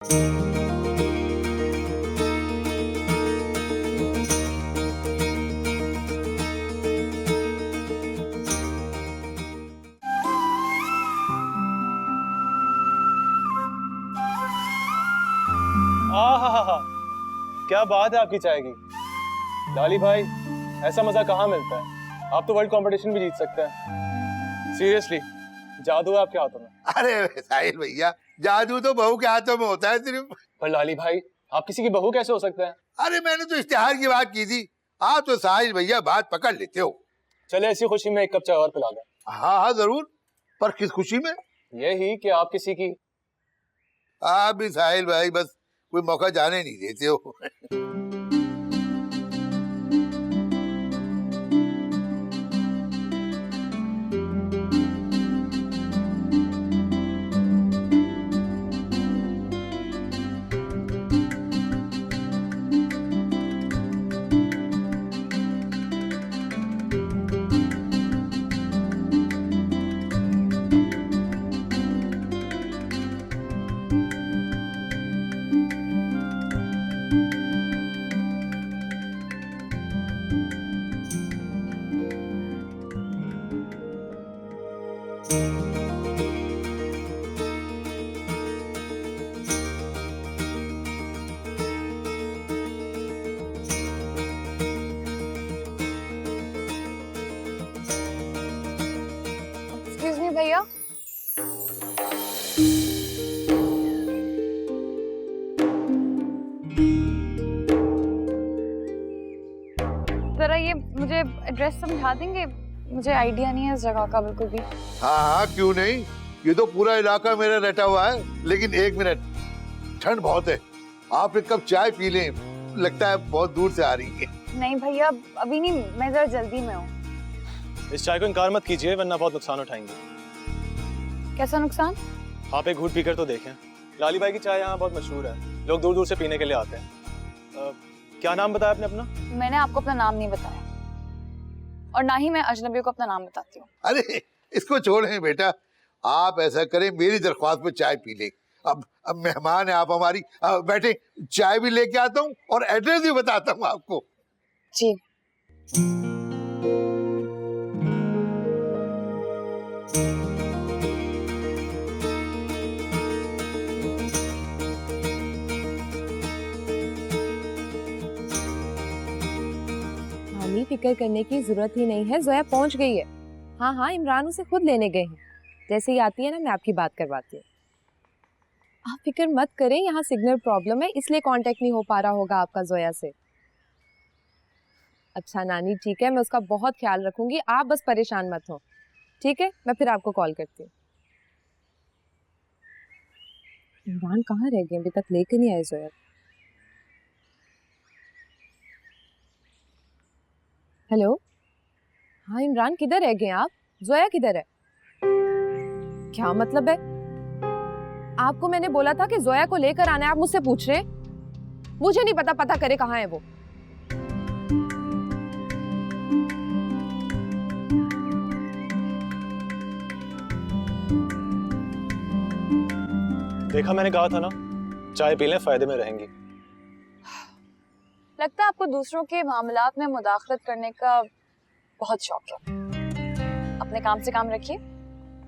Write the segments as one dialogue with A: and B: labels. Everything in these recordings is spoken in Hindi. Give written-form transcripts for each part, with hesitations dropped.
A: आहा, क्या बात है आपकी चाय की। लाली भाई, ऐसा मजा कहाँ मिलता है। आप तो वर्ल्ड कंपटीशन भी जीत सकते हैं। सीरियसली, जादू है आपके हाथों में।
B: अरे साहिल भैया, जादू तो बहू के हाथों में होता है सिर्फ।
A: पर लाली भाई, आप किसी की बहू कैसे हो सकते हैं?
B: अरे मैंने तो इश्तिहार की बात की थी। आप तो साहिल भैया बात पकड़ लेते हो।
A: चले ऐसी खुशी में एक कप चाय और पिला दें।
B: हाँ हाँ जरूर, पर किस खुशी में?
A: यही कि आप किसी की।
B: आप भी साहिल भाई बस कोई मौका जाने नहीं देते हो।
C: एक्सक्यूज मी भैया, जरा ये मुझे एड्रेस समझा देंगे? मुझे आइडिया नहीं है इस जगह का बिल्कुल भी।
B: हाँ हाँ क्यों नहीं, ये तो पूरा इलाका मेरा रटा हुआ है। लेकिन एक मिनट, ठंड बहुत है, आप एक कप चाय पी लें, लगता है बहुत दूर से आ रही है।
C: नहीं भैया, अभी नहीं, मैं जरा जल्दी में हूँ।
A: इस चाय को इनकार मत कीजिए, वरना बहुत नुकसान उठाएंगे।
C: कैसा नुकसान?
A: आप एक घूंट पीकर तो देखें। लाली भाई की चाय यहाँ बहुत मशहूर है, लोग दूर दूर से पीने के लिए आते हैं। क्या नाम बताया आपने अपना?
C: मैंने आपको अपना नाम नहीं बताया, और ना ही मैं अजनबियों को अपना नाम बताती हूँ।
B: अरे इसको छोड़ें बेटा, आप ऐसा करें, मेरी दरख्वास्त पे चाय पी लें। अब मेहमान है आप हमारी। बैठे, चाय भी लेके आता हूँ और एड्रेस भी बताता हूँ आपको।
C: जी।
D: हानि फिक्र करने की जरूरत ही नहीं है, जोया पहुंच गई है। हाँ हाँ, इमरान उसे खुद लेने गए हैं। जैसे ही आती है ना, मैं आपकी बात करवाती हूँ। आप फिक्र मत करें, यहाँ सिग्नल प्रॉब्लम है, इसलिए कांटेक्ट नहीं हो पा रहा होगा आपका जोया से। अच्छा नानी ठीक है, मैं उसका बहुत ख्याल रखूंगी, आप बस परेशान मत हो। ठीक है, मैं फिर आपको कॉल करती हूँ। इमरान कहाँ रह गए, अभी तक लेकर नहीं आए जोया। हेलो, हाँ इमरान किधर रह गए आप? जोया किधर है? क्या मतलब है? आपको मैंने बोला था कि जोया को लेकर आना है, आप मुझसे पूछ रहे हैं? मुझे नहीं पता, पता करे कहाँ है वो।
A: देखा, मैंने कहा था ना, चाय पी लें, फायदे में रहेंगी।
C: लगता है आपको दूसरों के मामलात में मुदाखलत करने का बहुत शौक है। अपने काम से काम रखिए,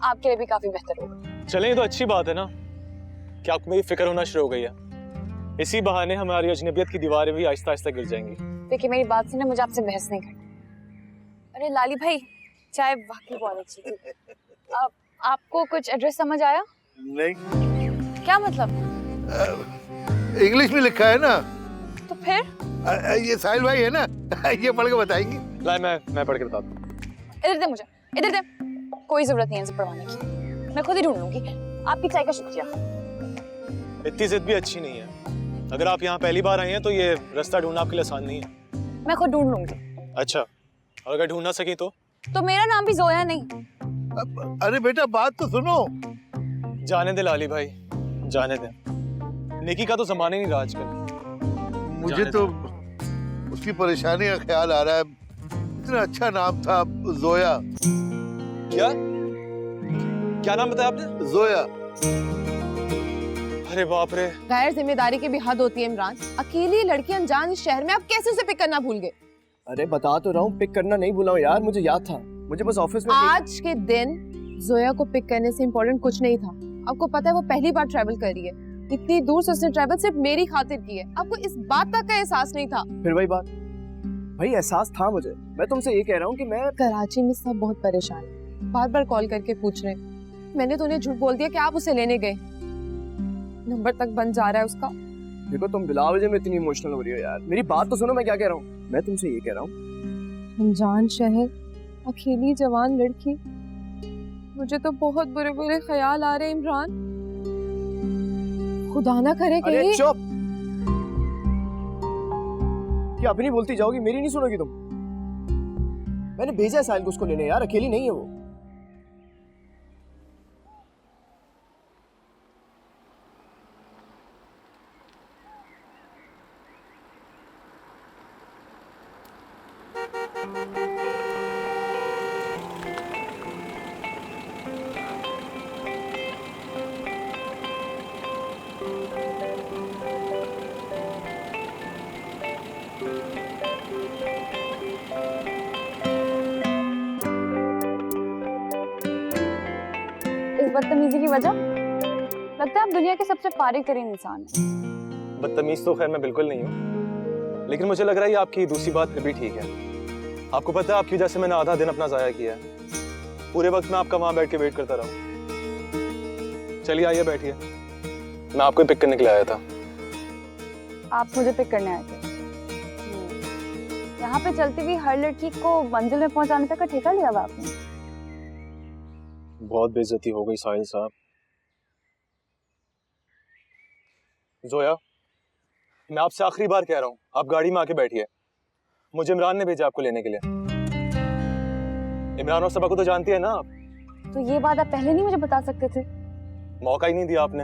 C: आपके लिए भी काफी बेहतर होगा।
A: चलें, ये तो अच्छी बात है ना कि आपको मेरी फिक्र होना शुरू हो गई है। इसी बहाने हमारी अजनबियत की दीवारें भी आहिस्ता आहिस्ता गिर जाएंगी।
C: देखिए मेरी बात सुने, मुझे आपसे बहस नहीं करनी। अरे लाली भाई, चाय वाकई बहुत अच्छी थी। आपको कुछ एड्रेस समझ आया?
B: नहीं।
C: क्या मतलब?
B: इंग्लिश में लिखा है ना।
C: तो फिर?
B: ये साहिल भाई है ना, ये पढ़ के बताएंगे।
A: ला, मैं पढ़ के बताता हूँ।
C: इधर दे मुझे, इधर दे। कोई जरूरत नहीं है इनसे पढ़वाने की, मैं खुद ही ढूंढ लूंगी। आपकी चाय का शुक्रिया।
A: इतनी जिद भी अच्छी नहीं है। अगर आप यहाँ पहली बार आए हैं तो ये रास्ता ढूंढना आपके लिए आसान नहीं है।
C: मैं खुद ढूंढ लूंगी।
A: अच्छा, और अगर ढूंढ ना सकी तो
C: मेरा नाम भी जोया नहीं।
B: अरे बेटा बात तो सुनो।
A: जाने दे लाली भाई, जाने दे। नेकी का तो जमाना ही नहीं रहा आजकल।
B: मुझे तो उसकी परेशानी का ख्याल आ रहा है। इतना अच्छा नाम था, जोया।
A: क्या क्या नाम बताया आपने?
B: जोया।
A: अरे बाप रे,
D: गैर जिम्मेदारी की भी हद होती है इमरान। अकेली लड़की अनजान इस शहर में, आप कैसे उसे पिक करना भूल गए?
E: अरे बता तो रहा हूँ, पिक करना नहीं भूला हूँ यार, मुझे याद था। मुझे बस ऑफिस में
D: आज के दिन जोया को पिक करने से इम्पोर्टेंट कुछ नहीं था। आपको पता है वो पहली बार ट्रैवल कर रही है, इतनी दूर से उसने ट्रैवल सिर्फ मेरी खातिर की है। आपको इस बात तक का एहसास नहीं था?
E: फिर वही बात भाई, एहसास था मुझे। मैं तुमसे ये कह रहा हूँ कि मैं
D: कराची में सब बहुत परेशान है, बार बार कॉल करके पूछ रहे हैं। मैंने तो उन्हें झूठ बोल दिया कि आप उसे लेने गए, नंबर तक बंद जा रहा है उसका।
E: देखो तुम बिला वजह में इतनी इमोशनल हो रही हो यार, मेरी बात तो सुनो, मैं क्या कह रहा हूँ। मैं तुमसे ये कह रहा हूँ,
D: अनजान शहर, अकेली जवान लड़की, मुझे तो बहुत बुरे बुरे ख्याल आ रहे हैं इमरान। खुदा ना करे
E: अरे
D: कहीं।
E: चुप, क्या अपनी बोलती जाओगी, मेरी नहीं सुनोगी तुम? मैंने भेजा है साहिल को उसको लेने यार, अकेली नहीं है वो।
C: इस बदतमीजी की वजह? लगता है आप दुनिया के सबसे फारिग तरीन इंसान हैं।
A: बदतमीज तो खैर मैं बिल्कुल नहीं हूँ, लेकिन मुझे लग रहा है ये आपकी दूसरी बात फिर भी ठीक है। आपको पता है आपकी वजह से मैंने आधा दिन अपना जाया किया है। पूरे वक्त मैं आपका वहां बैठ के वेट करता रहा। चलिए आइए बैठिए, मैं आपको पिक करने के लिए आया था।
C: आप मुझे पिक करने आए थे? यहाँ पे चलती हुई हर लड़की को मंजिल में पहुंचाने तक का ठेका लिया हुआ आपने।
A: बहुत बेइज्जती हो गई साहिल साहब। जोया, मैं आपसे आखिरी बार कह रहा हूँ, आप गाड़ी में आके बैठिए। मुझे इमरान ने भेजा आपको लेने के लिए। इमरान और सबा को तो जानती है ना आप?
C: तो ये बात आप पहले नहीं मुझे बता सकते थे?
A: मौका ही नहीं दिया आपने।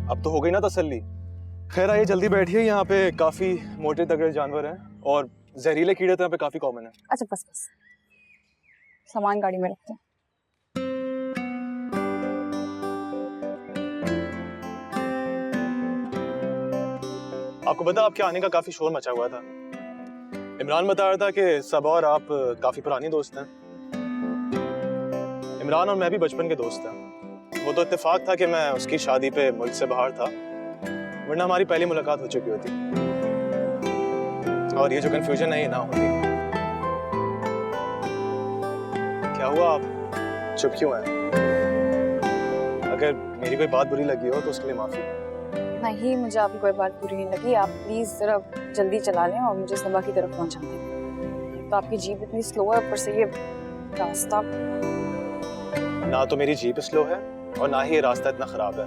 A: अब तो हो गई ना तसल्ली। खैर आइए जल्दी बैठिए, यहाँ पे काफी मोटे तगड़े जानवर हैं और जहरीले कीड़े तो यहाँ पे काफी कॉमन है।
C: अच्छा बस बस, सामान गाड़ी में रखते हैं।
A: आपको पता आपके आने का काफी शोर मचा हुआ था। इमरान बता रहा था कि सबा और आप काफी पुरानी दोस्त हैं। इमरान और मैं भी बचपन के दोस्त हैं। वो तो इत्तेफाक था कि मैं उसकी शादी पे मुल्क से बाहर था, वरना हमारी पहली मुलाकात हो चुकी होती और ये जो कंफ्यूजन है ये ना होती। क्या हुआ, आप चुप क्यों हैं? अगर मेरी कोई बात बुरी लगी हो तो उसके लिए माफी।
C: नहीं, मुझे आपकी कोई बात बुरी नहीं लगी। आप प्लीज जरा जल्दी चला लें और मुझे सबा की तरफ पहुंचा दें। तो आपकी जीप इतनी स्लो है, ऊपर से ये रास्ता।
A: ना तो मेरी जीप स्लो है और ना ही ये रास्ता इतना खराब है।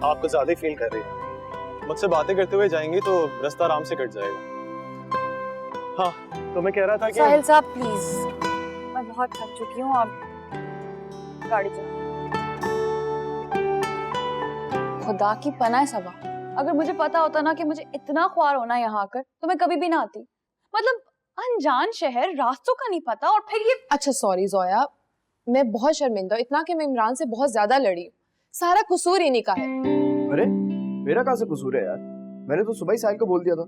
A: आप कुछ ज्यादा ही फील कर रही हैं। मुझसे बातें करते हुए जाएंगी तो रास्ता आराम से कट जाएगा। हाँ, तो मैं कह रहा था कि
C: साहिल साहब प्लीज, मैं बहुत थक चुकी हूँ, आप गाड़ी चलाओ। खुदा की पनाह है सबा, अगर मुझे पता होता ना कि मुझे इतना ख्वार होना यहाँ आकर, तो मैं कभी भी ना आती। मतलब अनजान शहर, रास्तों का नहीं पता, और फिर ये।
D: अच्छा सॉरी जोया, मैं बहुत शर्मिंदा हूँ, इतना कि मैं इमरान से बहुत ज्यादा लड़ी। सारा कसूर इन्हीं का है।
E: अरे मेरा कहाँ से कसूर है यार, मैंने तो सुबह ही साहिल को बोल दिया था।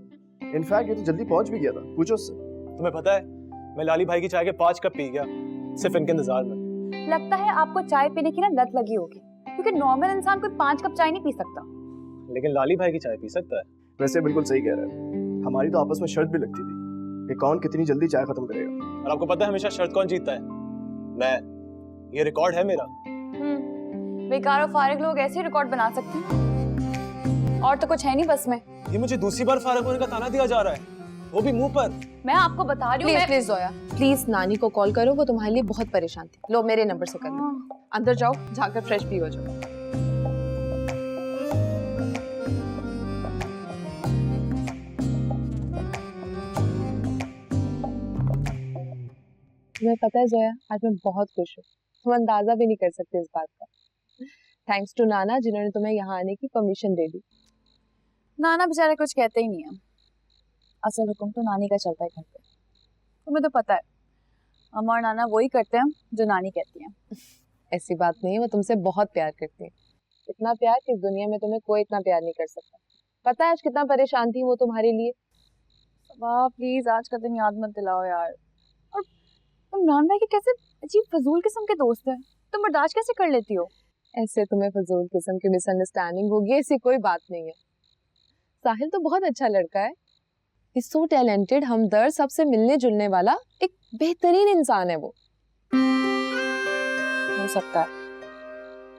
E: इनफैक्ट ये तो जल्दी पहुंच भी गया था, पूछो उससे।
A: तुम्हें पता है मैं लाली भाई की चाय के 5 कप पी गया सिर्फ इनके इंतजार में।
C: लगता है आपको चाय पीने की ना लत लगी होगी, क्योंकि नॉर्मल इंसान कोई 5 कप चाय नहीं पी सकता,
A: लेकिन लाली भाई की चाय पी सकता है।
E: वैसे बिल्कुल सही कह रहे हैं, हमारी तो आपस में शर्त भी लगती थी कि कौन कितनी जल्दी चाय खत्म करेगा।
A: और आपको पता है हमेशा शर्त कौन जीतता है? मैं। ये रिकॉर्ड है मेरा।
C: बेकार और फारिग लोग ऐसे रिकॉर्ड बना सकते हैं, और तो कुछ है नहीं बस में।
A: ये मुझे दूसरी बार फारिग होने का ताना दिया जा रहा है, वो भी मुंह पर।
C: मैं आपको बता रही हूँ।
D: प्लीज प्लीज जोया, प्लीज नानी को कॉल करो, वो तुम्हारे लिए बहुत परेशान थी। लो मेरे नंबर से कर लो। अंदर जाओ, जाकर फ्रेश भी हो जाओ। तुम्हें पता है जोया, आज मैं बहुत खुश हूँ, तुम अंदाजा भी नहीं कर सकते इस बात का। थैंक्स टू नाना जिन्होंने तुम्हें यहाँ आने की परमिशन दे दी।
C: नाना बेचारे कुछ कहते ही नहीं है, असल हुक्म तो नानी का चलता है घर पे। तुम्हें तो पता है अम्मा और नाना वही करते हैं जो नानी कहती हैं।
D: ऐसी बात नहीं है, वो तुमसे बहुत प्यार करती है। इतना प्यार कि इस दुनिया में तुम्हें कोई इतना प्यार नहीं कर सकता। पता है आज कितना परेशान थी वो तुम्हारे लिए।
C: वाह प्लीज आज का दिन याद मत दिलाओ यार। और इमरान भाई के कैसे अजीब फजूल किस्म के दोस्त हैं, तुम बर्दाश्त कैसे कर लेती हो?
D: ऐसे तुम्हें फजूल किस्म की मिसअंडरस्टैंडिंग होगी, ऐसी कोई बात नहीं है। साहिल तो बहुत अच्छा लड़का है, इज सो टैलेंटेड, हमदर्द, सबसे मिलने जुलने वाला एक बेहतरीन इंसान है वो।
C: हो सकता है,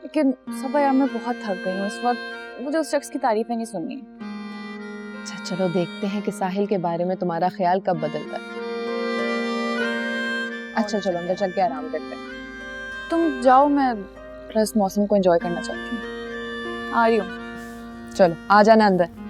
C: लेकिन सब यार मैं बहुत थक गई हूँ इस वक्त, मुझे उस शख्स की तारीफें नहीं सुननी।
D: अच्छा चलो देखते हैं कि साहिल के बारे में तुम्हारा ख्याल कब बदलता है। अच्छा चलो अंदर चल के आराम करते हैं।
C: तुम जाओ, मैं इस मौसम को एंजॉय करना चाहती हूँ। आ रही हूँ।
D: चलो आ जाना अंदर।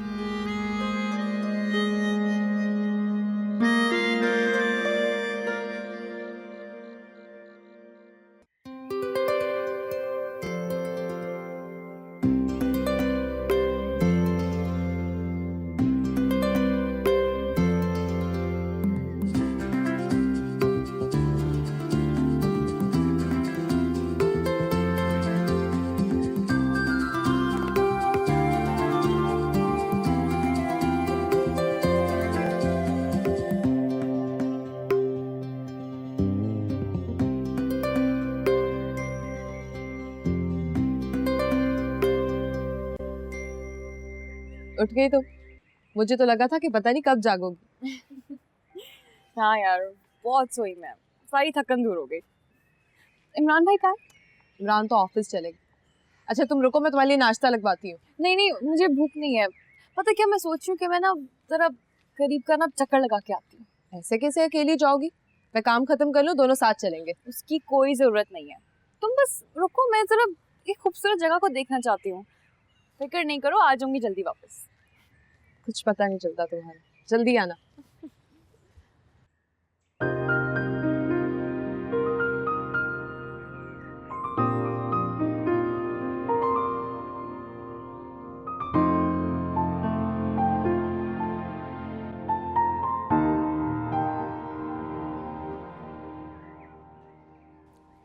D: उठ गई तो मुझे तो लगा था कि पता नहीं कब जागोगी।
C: हाँ यार बहुत सोई मैं, सारी थकन दूर हो गई। इमरान भाई कहाँ है?
D: इमरान तो ऑफिस चले गए। अच्छा तुम रुको, मैं तुम्हारे लिए नाश्ता लगवाती हूँ।
C: नहीं नहीं मुझे भूख नहीं है। पता क्या मैं सोच रही हूँ कि मैं ना जरा करीब का ना चक्कर लगा के आती हूँ।
D: ऐसे कैसे अकेली जाओगी? मैं काम खत्म कर लूँ, दोनों साथ चलेंगे।
C: उसकी कोई जरूरत नहीं है, तुम बस रुको, मैं जरा एक खूबसूरत जगह को देखना चाहती हूँ। फिक्र नहीं करो, आ जाऊंगी जल्दी वापस।
D: कुछ पता नहीं चलता तुम्हारा, जल्दी आना।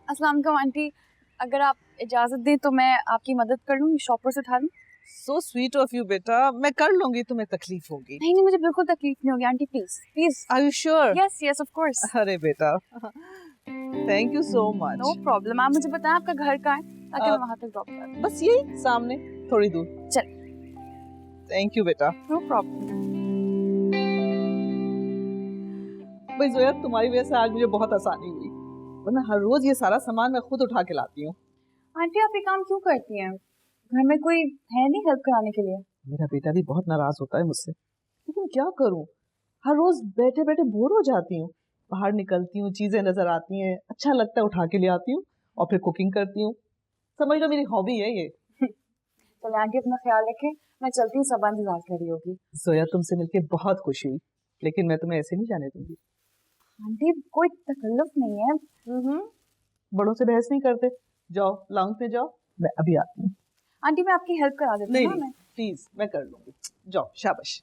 C: अस्सलाम वालेकुम आंटी, अगर आप इजाज़त दें तो मैं आपकी मदद कर लूँ, शॉपर से उठा लूँ?
F: सो स्वीट ऑफ यू बेटा, मैं कर लूंगी, तुम्हें तकलीफ होगी।
C: नहीं नहीं मुझे बिल्कुल तकलीफ नहीं होगी aunty, please please.
F: Are you sure?
C: Yes yes of course.
F: अरे बेटा thank you so much.
C: No problem, आप मुझे बताएं आपका घर कहाँ है ताकि मैं वहाँ तक ड्रॉप कर दूँ।
F: बस यही सामने थोड़ी दूर।
C: चल।
F: थैंक यू बेटा।
C: No problem.
F: भाई जोया, तुम्हारी वजह से आज मुझे बहुत आसानी हुई, वरना हर रोज ये सारा सामान मैं खुद उठा के लाती हूँ।
C: आंटी आप ये काम क्यों करती हैं? घर में कोई है नहीं हेल्प कराने के लिए?
F: मेरा बेटा भी बहुत नाराज होता है मुझसे, लेकिन क्या करूँ, हर रोज बैठे बैठे बोर हो जाती हूँ। बाहर निकलती हूँ, चीजें नजर आती हैं, अच्छा लगता है, उठा के ले आती हूँ और फिर कुकिंग करती हूँ। समझ लो मेरी हॉबी है ये।
C: चलो आंटी अपना ख्याल रखें, मैं चलती हूँ, सब इंतजार कर रही होगी।
F: जोया तुमसे मिलके बहुत खुशी हुई, लेकिन मैं तुम्हें ऐसे नहीं जाने दूंगी।
C: आंटी कोई तकल्लुफ नहीं है।
F: बड़ों से बहस नहीं करते। जाओ लाउंज में जाओ, मैं अभी आती हूँ।
C: आंटी मैं आपकी हेल्प करा देती
F: नहीं
C: हूँ ना।
F: नहीं प्लीज, मैं कर लूंगी, जाओ शाबाश।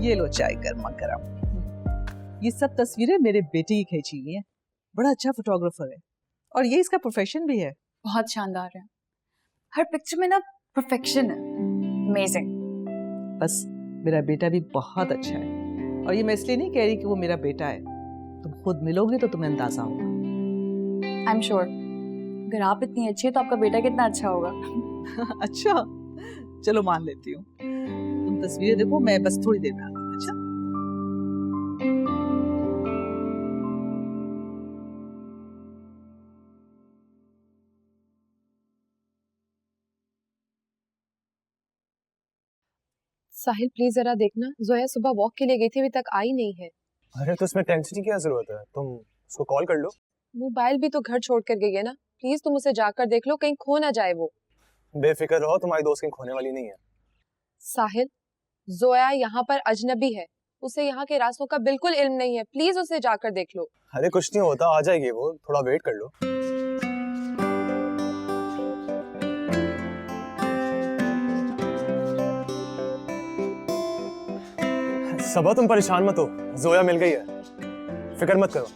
F: ये लो चाय गर्मा गर्म। ये सब तस्वीरें मेरे बेटे की खींची हुई हैं, बड़ा अच्छा फोटोग्राफर है और ये इसका प्रोफेशन भी है।
C: बहुत शानदार है, हर पिक्चर में ना परफेक्शन है। अमेजिंग।
F: बस मेरा बेटा भी बहुत अच्छा है, और ये मैं इसलिए नहीं कह रही कि वो मेरा बेटा है, तुम खुद मिलोगे तो तुम्हें अंदाजा होगा।
C: आई एम श्योर, अगर आप इतनी अच्छी है तो आपका बेटा कितना अच्छा होगा।
F: अच्छा चलो मान लेती हूँ, तुम तस्वीरें देखो, मैं बस थोड़ी देर में आती हूँ। अच्छा
D: साहिल प्लीज जरा देखना, जोया सुबह वॉक के लिए गई थी, अभी तक आई नहीं है।
A: अरे तो इसमें टेंशन की क्या जरूरत है, तुम उसको कॉल कर लो।
D: मोबाइल भी तो घर छोड़ कर गई है ना, प्लीज तुम उसे जाकर देख लो, कहीं खो ना जाए वो।
A: बेफिक्र रहो, तुम्हारी दोस्त कहीं खोने वाली नहीं है।
D: साहिल, जोया यहाँ पर अजनबी है, उसे यहाँ के रास्तों का बिल्कुल इल्म नहीं है, प्लीज उसे जाकर देख लो।
A: अरे कुछ नहीं होता, आ जाएगी वो, थोड़ा वेट कर लो। सबा तुम परेशान मत हो, जोया मिल गई है, फिक्र मत करो।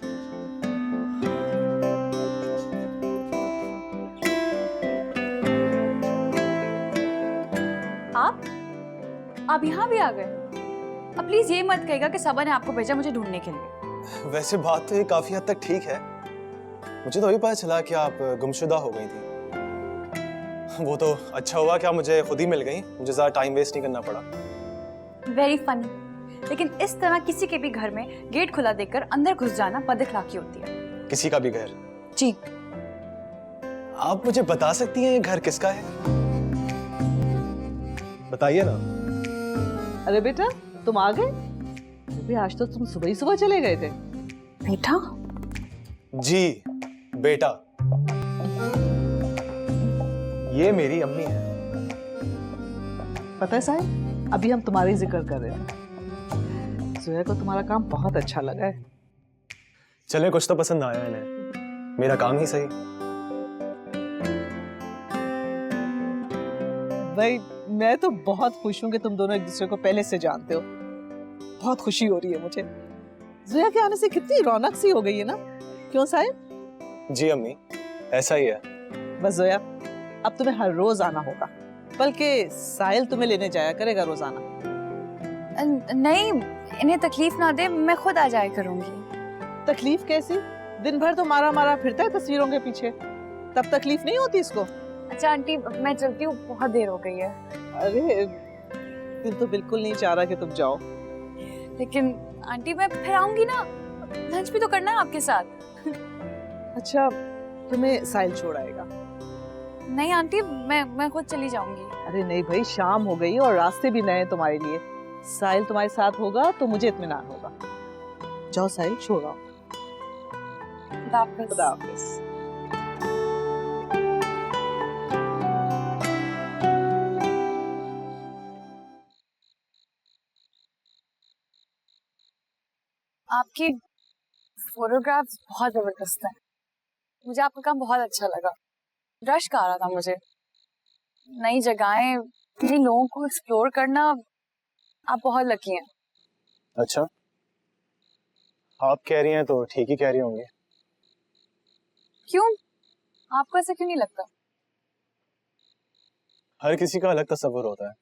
C: आप यहाँ भी आ गए? अब प्लीज ये मत कहिएगा कि सबा ने आपको भेजा मुझे ढूंढने के लिए।
A: वैसे बात तो ये काफी हद तक ठीक है, मुझे तो अभी पता चला कि आप गुमशुदा हो गई थी। वो तो अच्छा हुआ कि आप मुझे खुद ही मिल गई, मुझे ज्यादा टाइम वेस्ट नहीं करना पड़ा।
C: वेरी फनी, लेकिन इस तरह किसी के भी घर में गेट खुला देखकर अंदर घुस जाना बदअखलाकी होती है।
A: किसी का भी घर?
C: जी।
A: आप मुझे बता सकती हैं ये घर किसका है? बताइए ना।
F: अरे बेटा, तुम आ गए? अभी आज तो तुम सुबह ही सुबह चले गए थे।
C: बेटा?
A: जी बेटा, ये मेरी अम्मी है।
F: पता है साहिब, अभी हम तुम्हारी जिक्र कर रहे थे। जोया को तुम्हारा काम बहुत अच्छा लगा है।
A: चले, कुछ तो पसंद आया इन्हें, मेरा काम ही सही।
F: भाई मैं तो बहुत खुश हूँ कि तुम दोनों एक दूसरे को पहले से जानते हो। बहुत खुशी हो रही है मुझे। जोया के आने से कितनी रौनक सी हो गई है ना, क्यों साहिब?
A: जी अम्मी, ऐसा ही है।
F: बस जोया, अब तुम्हें हर रोज आना होगा, बल्कि साहिल तुम्हें लेने जाया करेगा रोजाना।
C: नहीं, इन्हें तकलीफ ना दे, मैं खुद आ जाया करूंगी।
F: तकलीफ कैसी? दिन भर तो मारा मारा फिरता है तस्वीरों के पीछे, तब तकलीफ नहीं होती इसको?
C: अच्छा आंटी, मैं चलती हूँ, बहुत देर हो गई है।
F: अरे दिल तो बिल्कुल नहीं चाह रहा कि तुम जाओ।
C: लेकिन आंटी मैं फिर आऊंगी ना, लंच भी तो करना है आपके साथ।
F: अच्छा, तुम्हें साहिल छोड़ आएगा?
C: नहीं आंटी, मैं खुद चली जाऊंगी।
F: अरे नहीं भाई, शाम हो गई और रास्ते भी नए तुम्हारे लिए। साहिल तुम्हारे साथ होगा तो मुझे इत्मीनान होगा। जाओ साहिल, छोड़ आओ।
C: खुदा हाफिज़।
F: खुदा हाफिज़।
C: आपकी फोटोग्राफ्स बहुत जबरदस्त है, मुझे आपका काम बहुत अच्छा लगा। रश्क आ रहा था मुझे, नई जगहें, नए लोगों को एक्सप्लोर करना, आप बहुत लकी हैं।
A: अच्छा, आप कह रही हैं तो ठीक ही कह रही होंगी।
C: क्यों? आपको ऐसा क्यों नहीं लगता?
A: हर किसी का अलग तस्वीर होता है।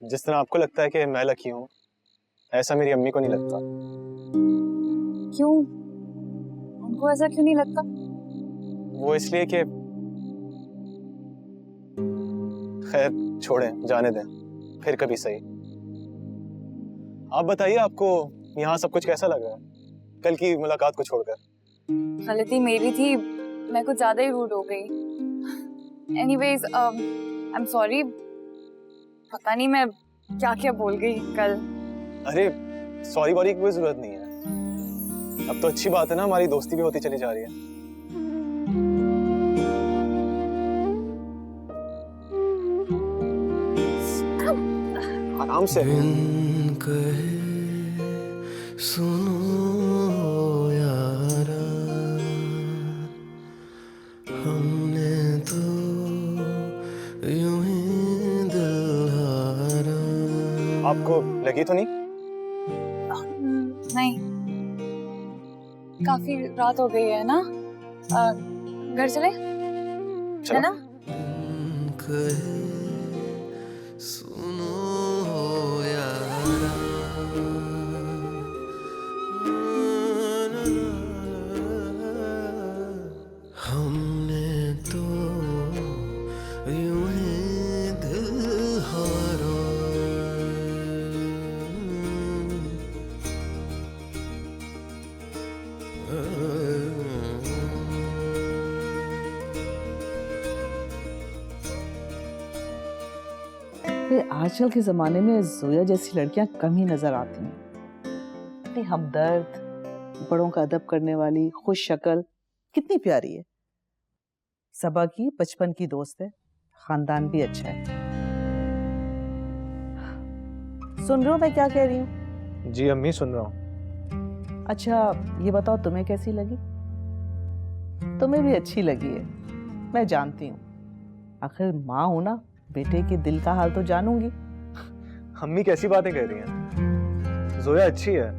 A: जिस तरह आपको लगता है कि मैं लकी हूँ, ऐसा मेरी अम्मी को नहीं लगता।
C: क्यों? उनको ऐसा क्यों नहीं लगता?
A: वो इसलिए कि खैर छोड़ें, जाने दें, फिर कभी सही। आप बताइए, आपको यहाँ सब कुछ कैसा लगा कल की मुलाकात को छोड़कर?
C: गलती मेरी थी, मैं कुछ ज्यादा ही रूड हो गई। एनीवेज, आई एम सॉरी, पता नहीं मैं क्या क्या बोल गई कल।
A: अरे सॉरी वॉरी की कोई जरूरत नहीं है, अब तो अच्छी बात है ना, हमारी दोस्ती भी होती चली जा रही है। आराम से।
G: सुनो यारा, हमने तो यूं ही दिल हारा।
A: आपको लगी तो नहीं?
C: नहीं, काफी रात हो गई है ना, घर चले है ना?
G: सुनो यारा, हमने तो यूं ही दिल हारा।
F: मुझे आजकल के ज़माने में जोया जैसी लड़कियां कम ही नज़र आती हैं। इतनी हमदर्द, बड़ों का अदब करने वाली, खुश शक्ल, कितनी प्यारी है। सबा की बचपन की दोस्त है, खानदान भी अच्छा है। सुन रहे हो मैं क्या कह रही हूँ?
A: जी अम्मी सुन रहा हूँ।
F: अच्छा ये बताओ तुम्हें कैसी लगी? तुम्हें भी अच्छी लगी है, मैं जानती हूँ। आखिर माँ हूं ना, बेटे के दिल का हाल तो जानूंगी।
A: अम्मी कैसी बातें कह रही हैं? जोया अच्छी है,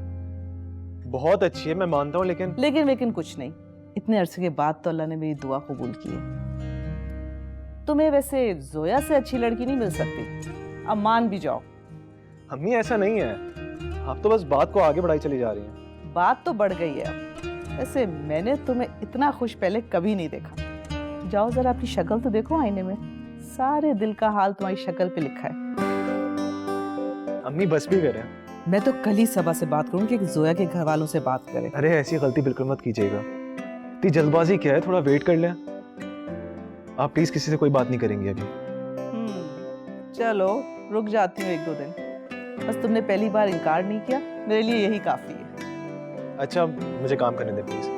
A: बहुत अच्छी है, मैं मानता हूँ, लेकिन
F: लेकिन कुछ नहीं। इतने अरसे के बाद तो अल्लाह ने मेरी दुआ कबूल की है। तुम्हें वैसे जोया से अच्छी लड़की नहीं मिल सकती, अब मान भी जाओ।
A: अम्मी ऐसा नहीं है, आप तो बस बात को आगे बढ़ाई चली जा रही हैं।
F: बात तो बढ़ गई है अब। वैसे मैंने तुम्हें इतना खुश पहले कभी नहीं देखा। जाओ जरा अपनी शक्ल तो देखो आईने में, सारे दिल का हाल तुम्हारी शक्ल पे लिखा है।
A: अम्मी बस भी करें।
F: मैं तो कल ही सबा से बात करूंगी कि जोया के घर वालों से बात करें।
A: अरे ऐसी गलती बिल्कुल मत कीजिएगा, इतनी जल्दबाजी क्या है, थोड़ा वेट कर लें। आप प्लीज किसी से कोई बात नहीं करेंगे अभी।
F: चलो रुक जाती हूँ 1-2 दिन, बस तुमने पहली बार इनकार नहीं किया, मेरे लिए यही काफी है।
A: अच्छा मुझे काम करने दे प्लीज।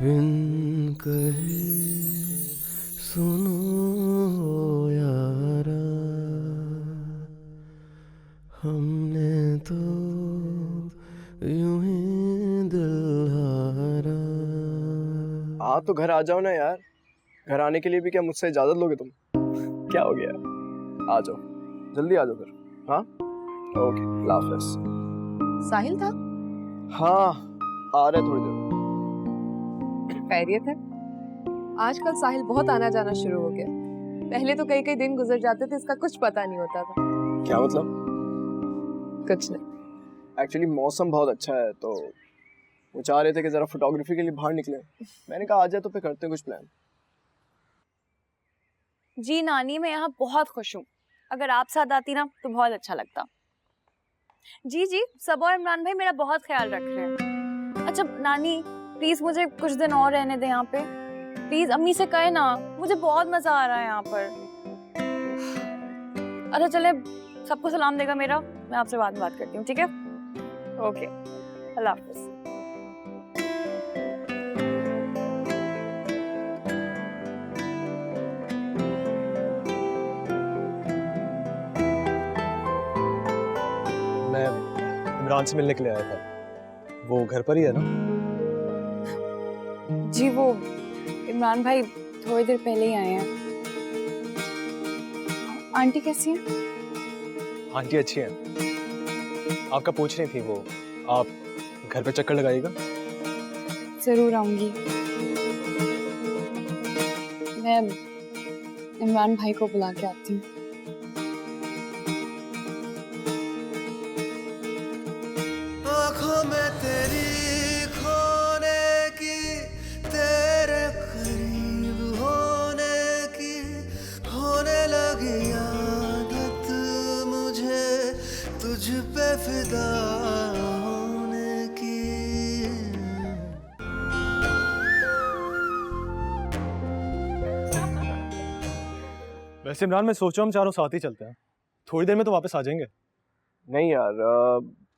G: बिन कहे सुनो यारा, हमने तो यूं ही दिल हारा।
E: हाँ तो घर आ जाओ ना यार। घर आने के लिए भी क्या मुझसे इजाजत लोगे तुम? क्या हो गया? आ जाओ, जल्दी आ जाओ फिर। हाँ ओके, अल्लाह हाफ़िज़।
D: साहिल था?
E: हाँ आ रहे थोड़ी देर।
D: खैरियत है? आजकल साहिल बहुत आना जाना शुरू हो गया। पहले तो कई दिन गुजर जाते थे, इसका कुछ पता नहीं होता था।
E: क्या मतलब?
D: कुछ नहीं।
E: एक्चुअली मौसम बहुत अच्छा है तो वो चाह रहे थे कि जरा फोटोग्राफी के लिए बाहर निकले। मैंने कहा आ जाए तो फिर करते हैं कुछ प्लान।
C: जी नानी, मैं यहाँ बहुत खुश हूँ। अगर आप साथ आती ना तो बहुत अच्छा लगता। जी जी, सब और इमरान भाई मेरा बहुत ख्याल रख रहे हैं। अच्छा नानी प्लीज मुझे कुछ दिन और रहने दे यहाँ पे। प्लीज अम्मी से कहे ना, मुझे बहुत मजा आ रहा है यहाँ पर। अच्छा चले, सबको सलाम देगा मेरा, मैं आपसे बाद में बात करती हूँ, ठीक है? ओके, अल्लाह हाफिज।
A: मैं इमरान से मिलने के लिए आया था, वो घर पर ही है ना?
C: जी वो इमरान भाई थोड़ी देर पहले ही आए हैं। आंटी कैसी हैं?
A: आंटी अच्छी हैं। आपका पूछ रही थी वो, आप घर पे चक्कर लगाइएगा।
C: जरूर आऊंगी। मैं इमरान भाई को बुला के आती हूँ।
G: आँखों में तेरी खोने की, तेरे करीब होने की, होने लगी आदत मुझे तुझ पे फिदा होने की।
A: वैसे इमरान मैं सोच रहा हूँ हम चारों साथ ही चलते हैं, थोड़ी देर में तो वापस आ जाएंगे।
E: नहीं यार,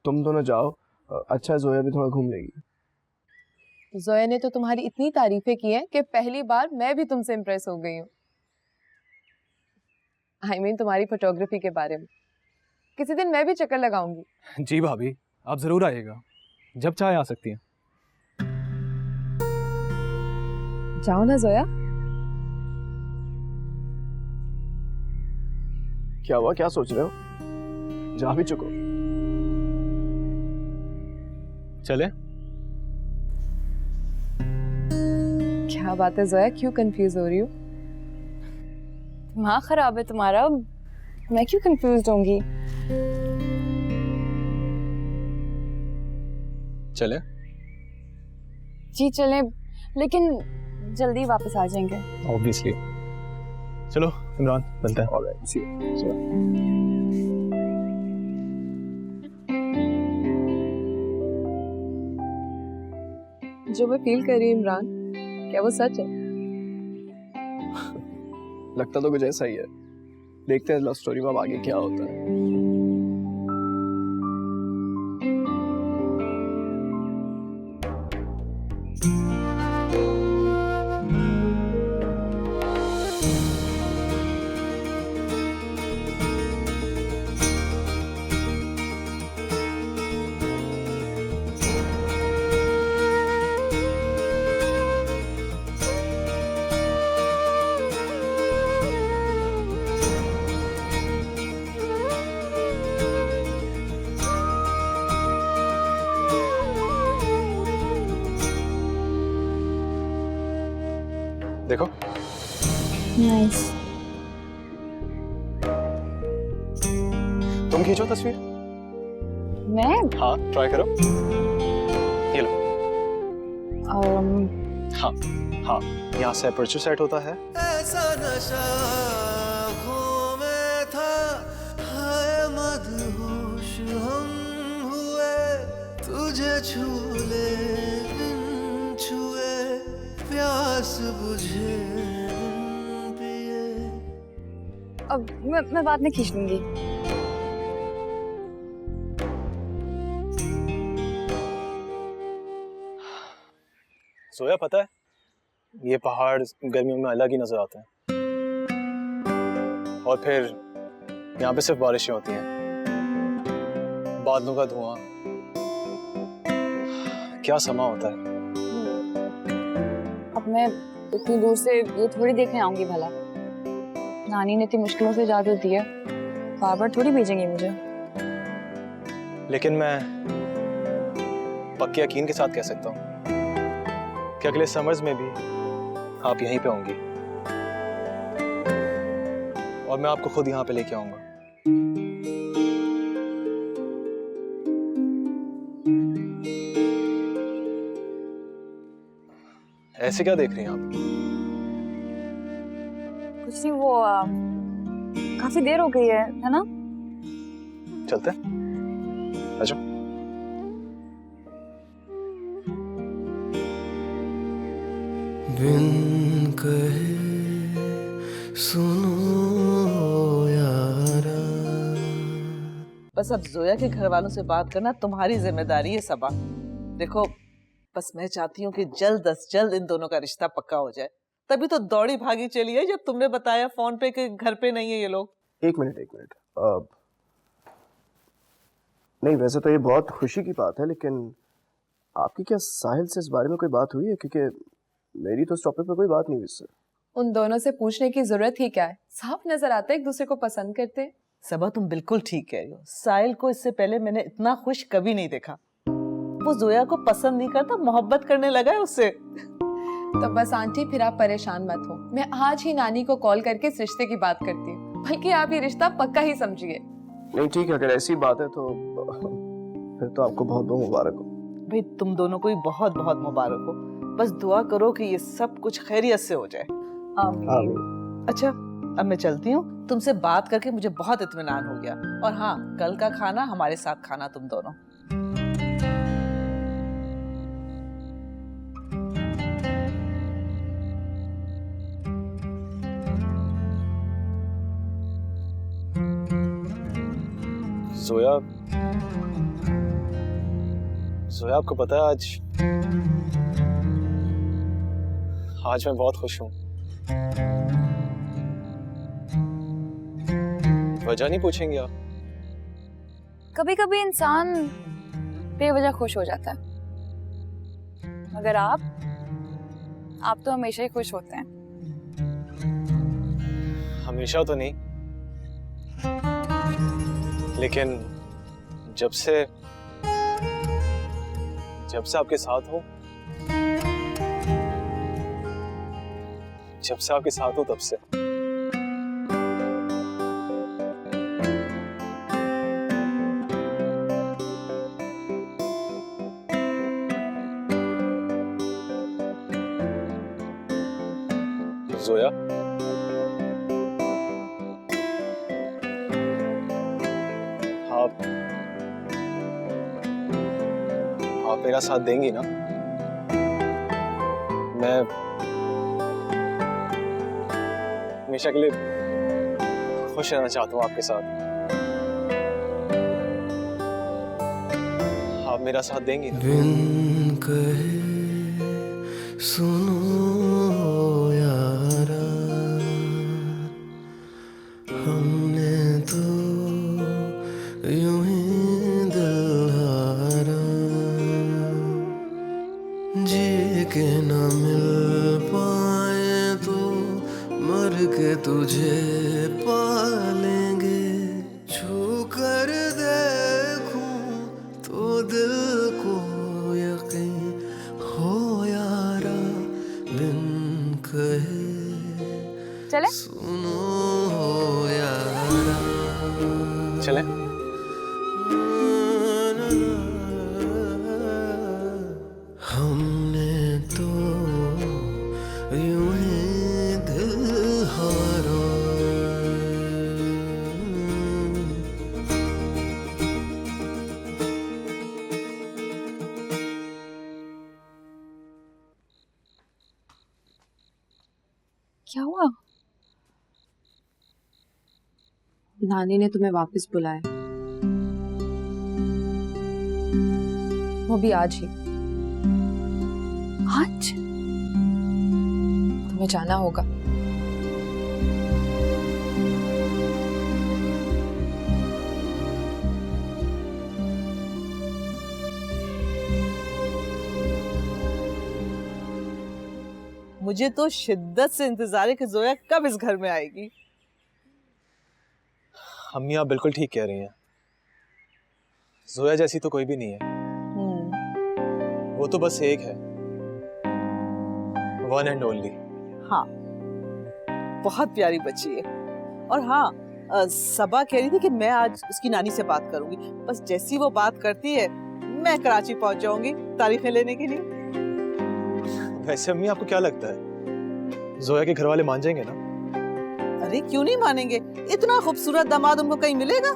E: तुम दोनों जाओ, अच्छा है जोया भी थोड़ा घूम लेगी।
D: जोया ने तो तुम्हारी इतनी तारीफें की हैं कि पहली बार मैं भी तुमसे इम्प्रेस हो गई हूँ। I mean, तुम्हारी फोटोग्राफी के बारे में। किसी दिन मैं भी चक्कर लगाऊंगी।
A: जी भाभी, आप जरूर आइएगा, जब चाहे आ सकती हैं।
D: जाओ ना जोया।
E: क्या हुआ, क्या सोच रहे हो? जा भी चुको।
A: चले?
D: क्या बात है जोया, क्यों कंफ्यूज हो रही हो?
C: दिमाग खराब है तुम्हारा, मैं क्यों कंफ्यूज होंगी?
A: चले?
C: जी चलें, लेकिन जल्दी वापस आ जाएंगे।
A: ऑब्वियसली। चलो इमरान, मिलते हैं।
E: Alright, see you.
D: जो मैं फील कर रही हूँ इमरान, क्या वो सच है?
E: लगता तो कुछ ऐसा ही है। देखते हैं लव स्टोरी में अब आगे क्या होता है।
A: देखो
C: नाइस।
A: तुम खींचो तस्वीर।
C: मैं
A: हाँ ट्राई करो। ये लो। हाँ हाँ, यहाँ से अपर्चर सेट होता है।
G: ऐसा नशा आँखों में था, हाय मदहोश हम हुए, तुझे छू ले बिन छुए, प्यास बुझे बिन पिए।
C: अब मैं बाद में खींच लूंगी।
A: सोया, पता है ये पहाड़ गर्मियों में अलग ही नजर आते हैं, और फिर यहाँ पे सिर्फ बारिशें होती हैं, बादलों का धुआं, क्या समा होता है।
C: अब मैं इतनी दूर से ये थोड़ी देखने आऊंगी भला। नानी ने इतनी मुश्किलों से इजाजत दी है, बार बार थोड़ी भेजेंगी मुझे।
A: लेकिन मैं पक्के यकीन के साथ कह सकता हूँ कि अगले समर्स में भी आप यहीं पे होंगी, और मैं आपको खुद यहाँ पे लेके आऊंगा। ऐसे क्या देख रही हैं आप?
C: कुछ नहीं, वो काफी देर हो गई है ना?
A: चलते हैं, आ जाओ।
G: बिन कहे सुनो यारा।
F: बस अब जोया के घर वालों से बात करना तुम्हारी जिम्मेदारी है सबा। देखो, बस मैं चाहती हूँ कि जल्द अज जल्द इन दोनों का रिश्ता पक्का हो जाए। तभी तो दौड़ी भागी चली है जब तुमने बताया फोन पे कि घर पे नहीं है ये लोग।
E: एक मिनट नहीं, वैसे तो ये बहुत खुशी की बात है, लेकिन आपकी क्या साहिल से इस बारे में कोई बात हुई है? क्योंकि मेरी तो इस टॉपिक पे कोई बात नहीं हुई इससे।
D: उन दोनों से पूछने की जरूरत ही क्या है, साफ नजर आता है एक दूसरे को पसंद करते।
F: सबा, तुम बिल्कुल ठीक कह रही हो। साहिल को इससे पहले मैंने इतना खुश कभी नहीं देखा। वो जोया को पसंद नहीं करता, मोहब्बत करने लगा है उससे।
D: तो बस आंटी, फिर आप परेशान मत हो, मैं आज ही नानी को कॉल करके इस रिश्ते की बात करती हूँ। बल्कि आप ये रिश्ता पक्का ही समझिए।
E: नहीं ठीक है, अगर ऐसी बात है तो फिर तो आपको बहुत बहुत मुबारक हो।
F: भाई, तुम दोनों को ही बहुत बहुत मुबारक हो। बस दुआ करो कि ये सब कुछ खैरियत से हो जाए।
D: आमीन।
F: अच्छा, अब मैं चलती हूँ। तुमसे बात करके मुझे बहुत इत्मीनान हो गया। और हाँ, कल का खाना हमारे साथ खाना तुम दोनों।
A: जोया, जोया आपको पता है आज मैं बहुत खुश हूँ। वजह नहीं पूछेंगे आप?
C: कभी कभी इंसान बेवजह खुश हो जाता है, मगर आप तो हमेशा ही खुश होते हैं।
A: हमेशा तो नहीं, लेकिन जब से आपके साथ हो, तब से। जोया, आप मेरा साथ देंगी ना? मैं हमेशा के लिए खुश रहना चाहता हूँ आपके साथ। आप मेरा साथ देंगी ना?
G: बिन कहे सुनो यारा, हमने तो यूं ही दिल हारा, जी के न मिल पाए तो मर के तुझे पालेंगे, छू कर देखूं तो दिल को यकीन हो यारा, बिन कहे
C: चले?
G: सुनो यारा।
A: चले?
G: हमने तो यूं ही दिल हारा।
C: क्या हुआ?
D: नानी ने तुम्हें वापस बुलाया, वो भी आज ही।
C: आज?
D: तुम्हें जाना होगा।
F: मुझे तो शिद्दत से इंतजार है कि जोया कब इस घर में आएगी।
A: अम्मी आप बिल्कुल ठीक कह रही हैं। जोया जैसी तो कोई भी नहीं है। वो तो बस एक है, वन एंड ओनली।
F: हाँ, बहुत प्यारी बच्ची है। और हाँ, सबा कह रही थी कि मैं आज उसकी नानी से बात करूंगी। बस जैसी वो बात करती है मैं कराची पहुंच जाऊंगी तारीखें लेने के लिए।
A: वैसे अम्मी आपको क्या लगता है जोया के घर वाले मान जाएंगे ना?
F: अरे क्यों नहीं मानेंगे, इतना खूबसूरत दामाद उनको कहीं मिलेगा।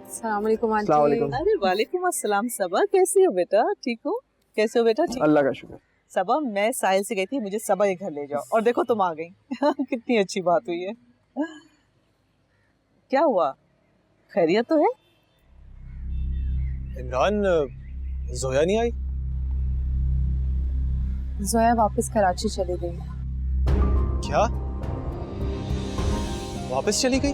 D: अस्सलाम वालेकुम आंटी।
E: अस्सलाम वालेकुम।
F: अरे वालेकुम अस्सलाम। सबा कैसी हो बेटा? ठीक हो? कैसे हो बेटा? ठीक।
E: अल्लाह का शुक्र।
F: सबा, मैं साहिल से गई थी, मुझे सबा ये घर ले जाओ, और देखो तुम आ गई। कितनी अच्छी बात हुई है। क्या हुआ, खैरियत तो है?
A: इमरान, जोया नहीं आई?
D: जोया वापस कराची चली गई।
A: क्या वापस चली गई?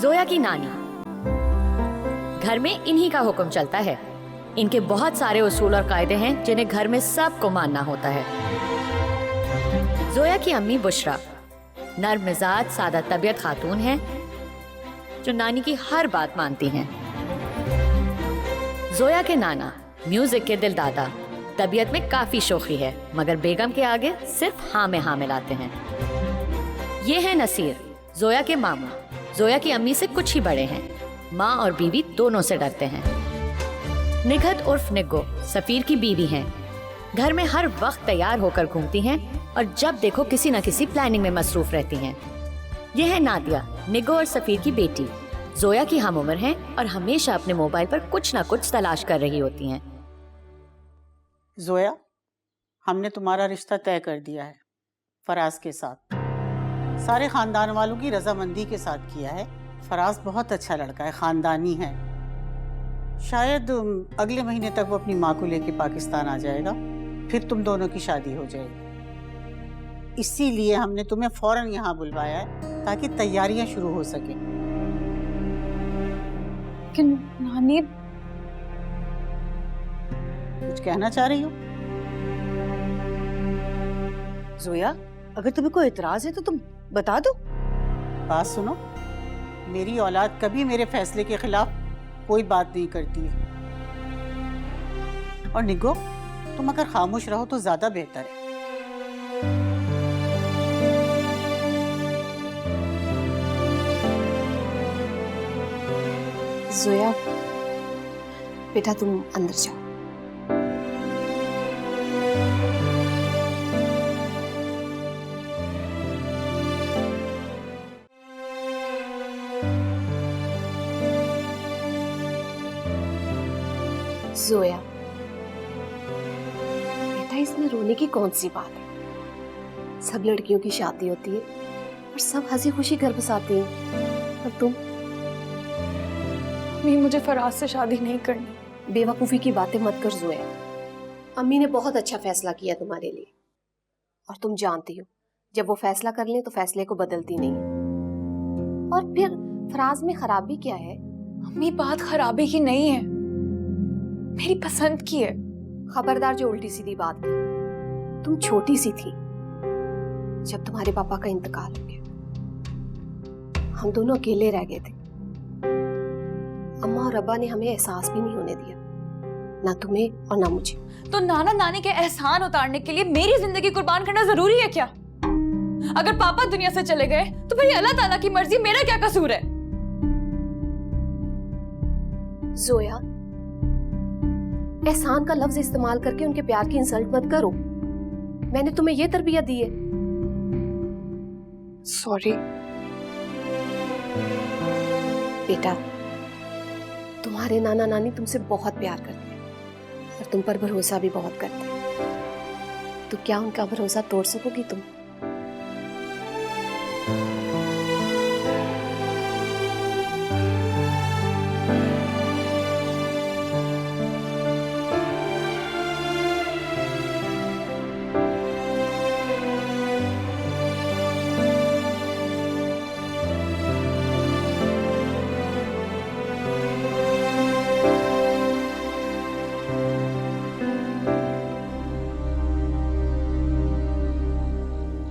H: जोया की नानी। घर में इन्हीं का हुक्म चलता है। इनके बहुत सारे उसूल और कायदे हैं जिन्हें घर में सबको मानना होता है। जोया की अम्मी बुशरा नर्म मिजाज सादा तबीयत खातून है जो नानी की हर बात मानती हैं। जोया के नाना म्यूजिक के दिल दादा, तबीयत में काफी शोखी है मगर बेगम के आगे सिर्फ हाँ में हाँ मिलाते हैं। ये है नसीर, जोया के मामू। जोया की अम्मी से कुछ ही बड़े हैं, माँ और बीवी दोनों से डरते हैं। निघत उर्फ निग्गो सफीर की बीवी हैं। घर में हर वक्त तैयार होकर घूमती हैं और जब देखो किसी न किसी प्लानिंग में मसरूफ रहती हैं। यह है नादिया, निग्गो और सफीर की बेटी। जोया की हम उम्र हैं और हमेशा अपने मोबाइल पर कुछ न कुछ तलाश कर रही होती हैं।
I: जोया, हमने तुम्हारा रिश्ता तय कर दिया है फराज के साथ। सारे खानदान वालों की रजामंदी के साथ किया है। फराज बहुत अच्छा लड़का है, खानदानी है। शायद अगले महीने तक वो अपनी माँ को लेके पाकिस्तान आ जाएगा, फिर तुम दोनों की शादी हो जाएगी। इसीलिए हमने तुम्हें फौरन यहाँ बुलवाया है ताकि तैयारियां शुरू हो सके।
C: कि नानी,
I: कुछ कहना चाह रही हो?
J: जोया, अगर तुम्हें कोई एतराज है तो तुम बता दो।
I: बात सुनो, मेरी औलाद कभी मेरे फैसले के खिलाफ कोई बात नहीं करती है। और निगो, तुम अगर खामोश रहो तो ज्यादा बेहतर है।
J: जोया बेटा, तुम अंदर जाओ।
D: जोया, बेटा इसमें रोने की कौन सी बात है? सब लड़कियों की शादी होती है और सब हंसी खुशी घर बसाती हैं, और तुम?
C: अम्मी मुझे फराज से शादी नहीं करनी।
D: बेवकूफी की बातें मत कर जोया। अम्मी ने बहुत अच्छा फैसला किया तुम्हारे लिए, और तुम जानती हो जब वो फैसला कर ले तो फैसले को बदलती नहीं। और फिर फराज में खराबी क्या है?
C: अम्मी बात खराबी की नहीं है, मेरी पसंद की है।
D: खबरदार जो उल्टी सीधी बात की। तुम छोटी सी थी जब तुम्हारे पापा का इंतकाल हो गया। हम दोनों अकेले रह गए थे। अम्मा और अब्बा ने हमें एहसास भी नहीं होने दिया, ना तुम्हें और ना मुझे।
C: तो नाना नानी के एहसान उतारने के लिए मेरी जिंदगी कुर्बान करना जरूरी है क्या? अगर पापा दुनिया से चले गए तो फिर अल्लाह ताला की मर्जी, मेरा क्या कसूर है?
D: जोया, एहसान का लफ्ज इस्तेमाल करके उनके प्यार की इंसल्ट मत करो। मैंने तुम्हें यह तरबियत दी है।
C: सॉरी
D: बेटा, तुम्हारे नाना नानी तुमसे बहुत प्यार करते हैं और तुम पर भरोसा भी बहुत करते हैं। तो क्या उनका भरोसा तोड़ सकोगी तुम?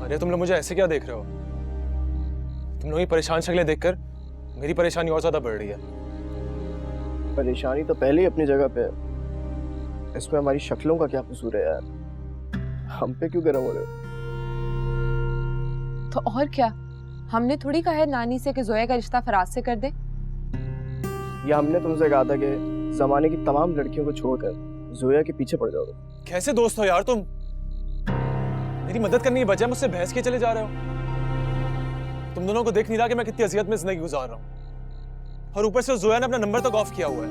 A: अरे तुम लोग मुझे ऐसे क्या देख रहे हो? तुम लोग की परेशान शक्लें देखकर मेरी परेशानी और ज्यादा बढ़ रही है।
E: परेशानी तो पहले ही अपनी जगह पे है, इसमें हमारी शक्लों का क्या कसूर है यार? हम पे क्यों गर्म हो रहे हो?
D: तो और क्या, हमने थोड़ी कहा है नानी से कि जोया का रिश्ता फराज से कर दे।
E: या हमने तुमसे कहा था कि जमाने की तमाम लड़कियों को छोड़कर जोया के पीछे पड़ जाओगे?
A: कैसे दोस्त हो यार तुम? मेरी मदद करने की बजाय मुझसे बहस किए चले जा रहे हो। तुम दोनों को देख नहीं रहा कि मैं कितनी अजियत में जिंदगी गुजार रहा हूँ, और ऊपर से जोया ने अपना नंबर तक ऑफ किया हुआ है।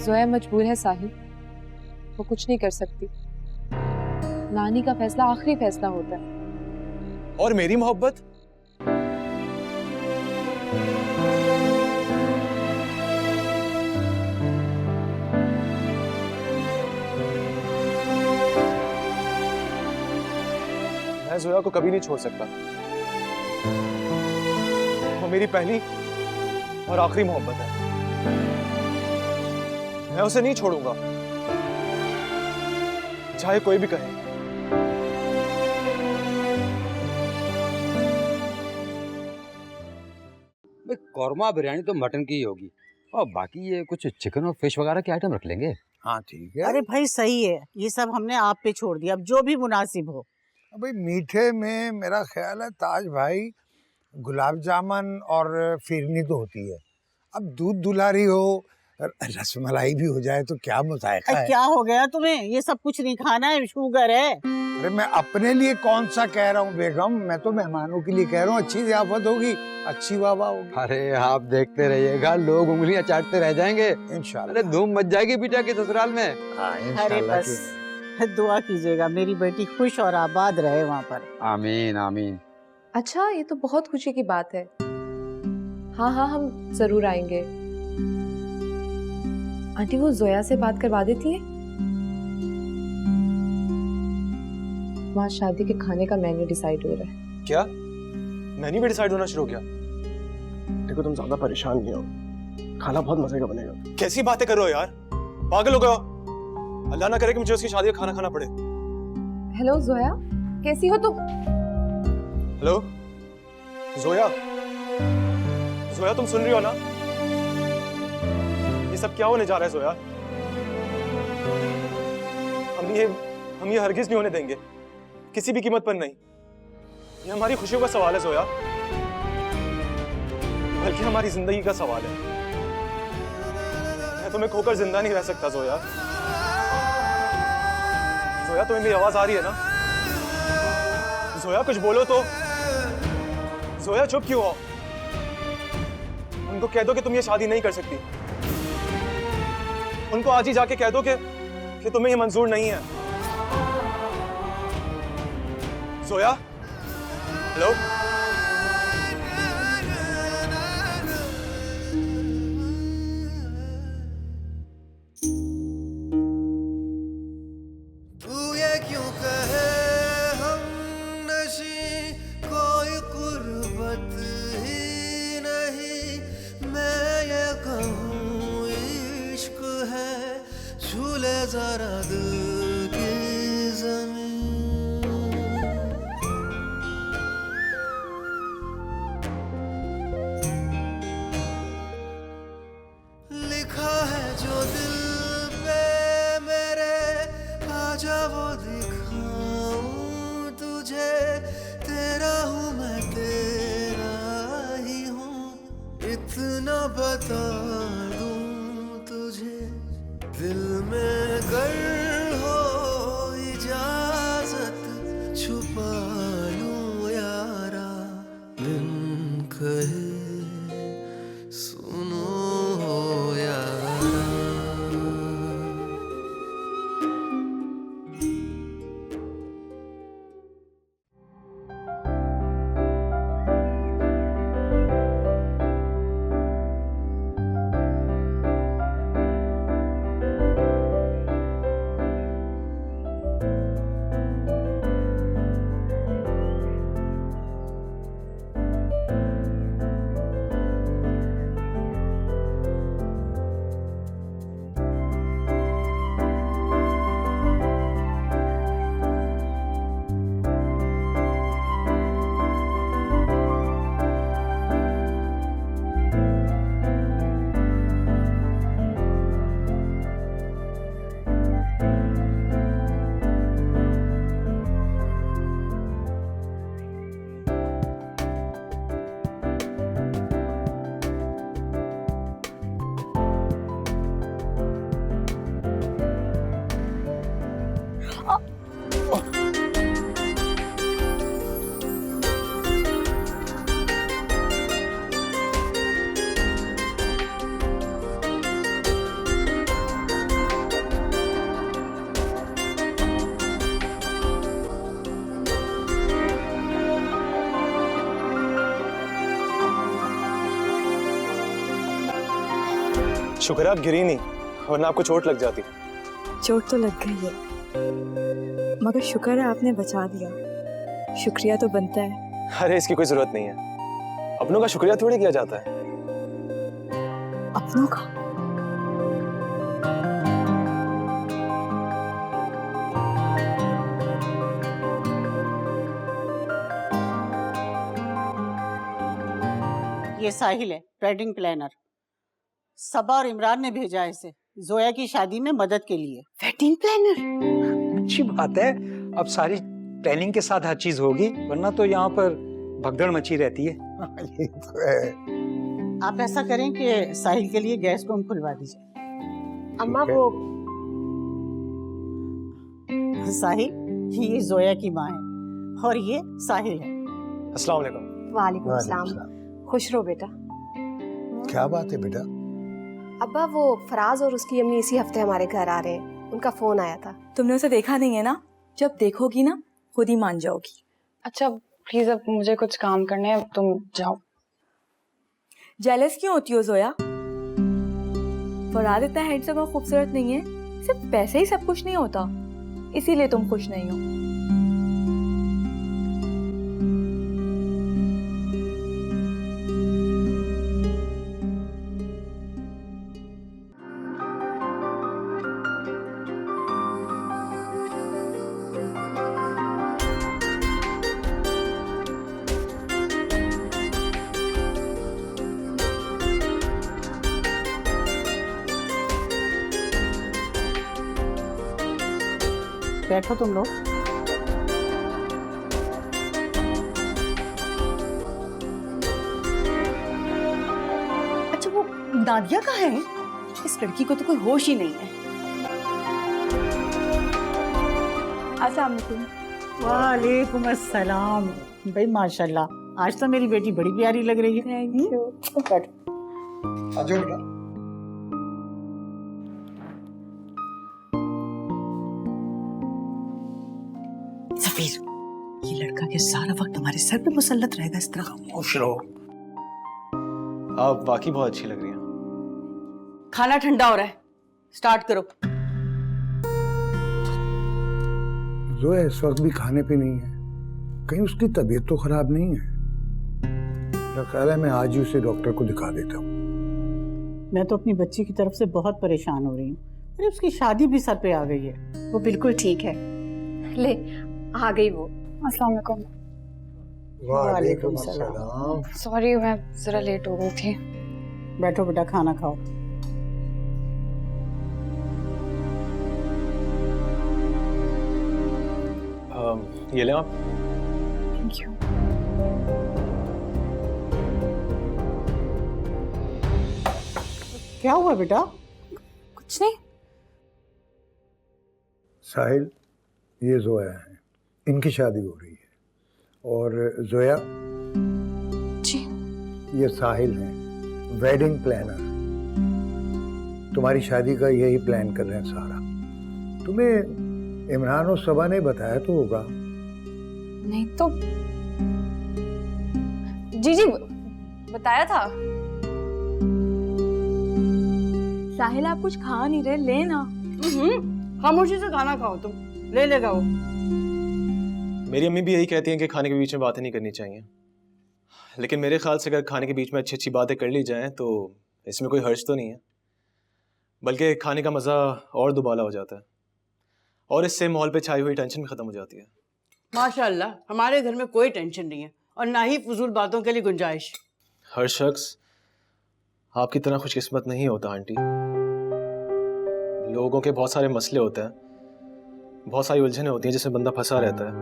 D: जोया मजबूर है साहिल, वो कुछ नहीं कर सकती। नानी का फैसला आखिरी फैसला होता है।
A: और मेरी मोहब्बत? मैं जोया को कभी नहीं छोड़ सकता। वो मेरी पहली और आखिरी मोहब्बत है। मैं उसे नहीं छोड़ूंगा, चाहे कोई भी कहे।
K: कौरमा बिरयानी तो मटन की ही होगी, और बाकी ये कुछ चिकन और फिश वगैरह के आइटम रख लेंगे।
B: हाँ ठीक है।
I: अरे भाई सही है, ये सब हमने आप पे छोड़ दिया, अब जो भी मुनासिब हो।
B: भाई मीठे में मेरा ख्याल है ताज भाई गुलाब जामुन और फिरनी तो होती है। अब दूध दुलारी हो, रसमलाई भी हो जाए तो क्या मुज़ायका है।
I: क्या हो गया तुम्हें? ये सब कुछ नहीं खाना है, शुगर है।
B: अरे मैं अपने लिए कौन सा कह रहा हूँ बेगम, मैं तो मेहमानों के लिए कह रहा हूँ। अच्छी ज़ियाफत होगी, अच्छी वाह वाह होगी।
K: अरे आप देखते रहिएगा, लोग उंगलियां चाटते रह जाएंगे
B: इंशाल्लाह।
K: अरे धूम मच जाएगी बिटिया के ससुराल में।
B: हाँ,
I: अरे
B: इंशाल्लाह
I: बस दुआ कीजिएगा मेरी बेटी खुश और आबाद रहे वहाँ पर।
K: आमीन आमीन।
D: अच्छा, ये तो बहुत खुशी की बात है। हाँ हाँ, हम जरूर आएंगे। आंटी वो जोया से बात करवा देती है। वहाँ शादी के खाने का मेन्यू डिसाइड हो रहा है।
A: क्या मेन्यू भी डिसाइड होना शुरू हो गया?
E: देखो तुम ज्यादा परेशान नहीं हो, खाना बहुत मजे का बनेगा।
A: कैसी बातें कर रहे हो यार, पागल हो गए हो? अल्लाह ना करे कि मुझे उसकी शादी का खाना खाना पड़े।
D: हेलो जोया, कैसी हो तुम?
A: हेलो जोया, जोया तुम सुन रही हो ना? ये सब क्या होने जा रहा है जोया? हम ये हरगिज नहीं होने देंगे, किसी भी कीमत पर नहीं। ये हमारी खुशियों का सवाल है जोया, बल्कि हमारी जिंदगी का सवाल है। मैं तुम्हें खोकर जिंदा नहीं रह सकता जोया। जोया तुम्हें मेरी आवाज आ रही है ना? जोया कुछ बोलो तो। जोया चुप क्यों हो? उनको कह दो कि तुम ये शादी नहीं कर सकती। उनको आज ही जाके कह दो कि तुम्हें ये मंजूर नहीं है। जोया, हेलो।
G: तू ये क्यों कहे हम नशी कोई कुर्बत ही नहीं, मैं ये कहूँ इश्क है झूले जरा दिल की जमीन। लिखा है जो दिल पे मेरे, आजा वो दिखाऊं तुझे, तेरा हूँ मैं तेरा ही हूँ, इतना बता दूं तुझे, दिल में कर हो इजाजत छुपा लूं यारा, बिन कहे सुनो यारा।
A: शुक्र है आप गिरी नहीं, वरना आपको चोट लग जाती।
L: चोट तो लग गई है, मगर शुक्र है आपने बचा दिया। शुक्रिया तो बनता है।
A: अरे इसकी कोई जरूरत नहीं है, अपनों का शुक्रिया थोड़ी किया जाता है।
L: अपनों का?
I: ये साहिल है, वेडिंग प्लानर। सबा और इमरान ने भेजा है इसे जोया की शादी में मदद के लिए।
L: Wedding planner?
K: अच्छी बात है, अब सारी प्लानिंग के साथ हर चीज होगी, वरना तो यहाँ पर भगदड़ मची रहती है।
B: ये तो है।
I: आप ऐसा करें कि साहिल के लिए गैस रूम खुलवा दीजिए।
D: अम्मा वो
I: साहिल, ये जोया की माँ है और ये साहिल है।
A: अस्सलाम वालेकुम।
D: वालेकुम सलाम। खुश रहो बेटा।
B: क्या बात है बेटा?
L: अब्बा वो फराज और उसकी अम्मी इसी हफ्ते हमारे घर आ रहे हैं, उनका फोन आया था।
M: तुमने उसे देखा नहीं है ना? जब देखोगी ना खुद ही मान जाओगी।
C: अच्छा प्लीज, अब मुझे कुछ काम करने हैं, तुम जाओ।
M: जेलस क्यों होती हो जोया? फराज इतना हैंडसम और खूबसूरत नहीं है, सिर्फ पैसे ही सब कुछ नहीं होता, इसीलिए तुम खुश नहीं हो।
I: बैठो तुम लोग।
J: अच्छा वो नादिया कहाँ है? इस लड़की को तो कोई होश ही नहीं है।
M: अस्सलाम वालेकुम।
I: वालेकुम अस्सलाम। भाई माशाल्लाह, आज तो मेरी बेटी बड़ी प्यारी लग रही है।
M: Thank you.
I: बैठो।
B: आ जाओ बेटा।
J: सफीर, ये लड़का के सारा वक्त हमारे सर पे मुसल्लत रहेगा इस तरह?
B: खुश रहो।
A: आप वाकई बहुत अच्छी लग रही हैं।
J: खाना ठंडा हो रहा है, स्टार्ट करो।
B: जो है इस वक्त भी खाने पे नहीं है, कहीं उसकी तबीयत तो खराब नहीं है? मेरा ख्याल है मैं आज ही उसे डॉक्टर को दिखा देता हूँ।
I: मैं तो अपनी बच्ची की तरफ से बहुत परेशान हो रही हूँ। अरे उसकी शादी भी सर पे आ गई है।
M: वो बिल्कुल ठीक है।
D: ले आ गई वो।
C: अस्सलाम वालेकुम।
B: वालेकुम सलाम।
C: सॉरी मैं जरा लेट हो गई थी।
I: बैठो बेटा, खाना खाओ।
A: ये लें आप।
C: Thank you.
I: क्या हुआ बेटा?
C: कुछ नहीं।
B: साहिल, ये जोया है, इनकी शादी हो रही है। और जोया
C: जी,
B: ये साहिल हैं, वेडिंग प्लानर। तुम्हारी शादी का यही प्लान कर रहे हैं सारा। तुम्हें इमरान और सबा ने बताया तो होगा।
C: नहीं तो जी जी बताया था।
M: साहिल आप कुछ खा नहीं रहे, ले ना।
J: खामोशी से खाना खाओ तुम, ले लेगा वो।
A: मेरी अम्मी भी यही कहती हैं कि खाने के बीच में बातें नहीं करनी चाहिए, लेकिन मेरे ख्याल से अगर खाने के बीच में अच्छी अच्छी बातें कर ली जाएं तो इसमें कोई हर्ज तो नहीं है, बल्कि खाने का मज़ा और दुबाला हो जाता है और इससे माहौल पे छाई हुई टेंशन भी ख़त्म हो जाती है।
J: माशाल्लाह, हमारे घर में कोई टेंशन नहीं है और ना ही फजूल बातों के लिए गुंजाइश।
A: हर शख्स आपकी तरह खुशकिस्मत नहीं होता आंटी। लोगों के बहुत सारे मसले होते हैं, बहुत सारी उलझनें होती हैं जिसमें बंदा फंसा रहता है,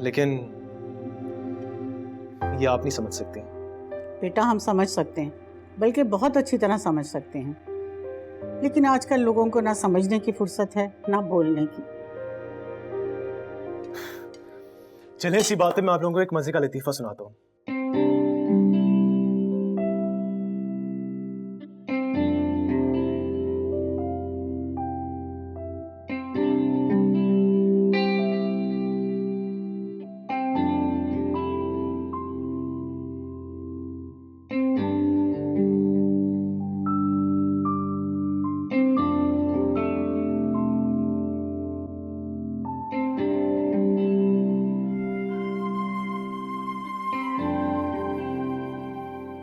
A: लेकिन ये आप नहीं समझ सकते।
I: बेटा हम समझ सकते हैं, बल्कि बहुत अच्छी तरह समझ सकते हैं, लेकिन आजकल लोगों को ना समझने की फुर्सत है ना बोलने की।
A: चलिए इसी बात पे मैं आप लोगों को एक मजे का लतीफा सुनाता हूँ।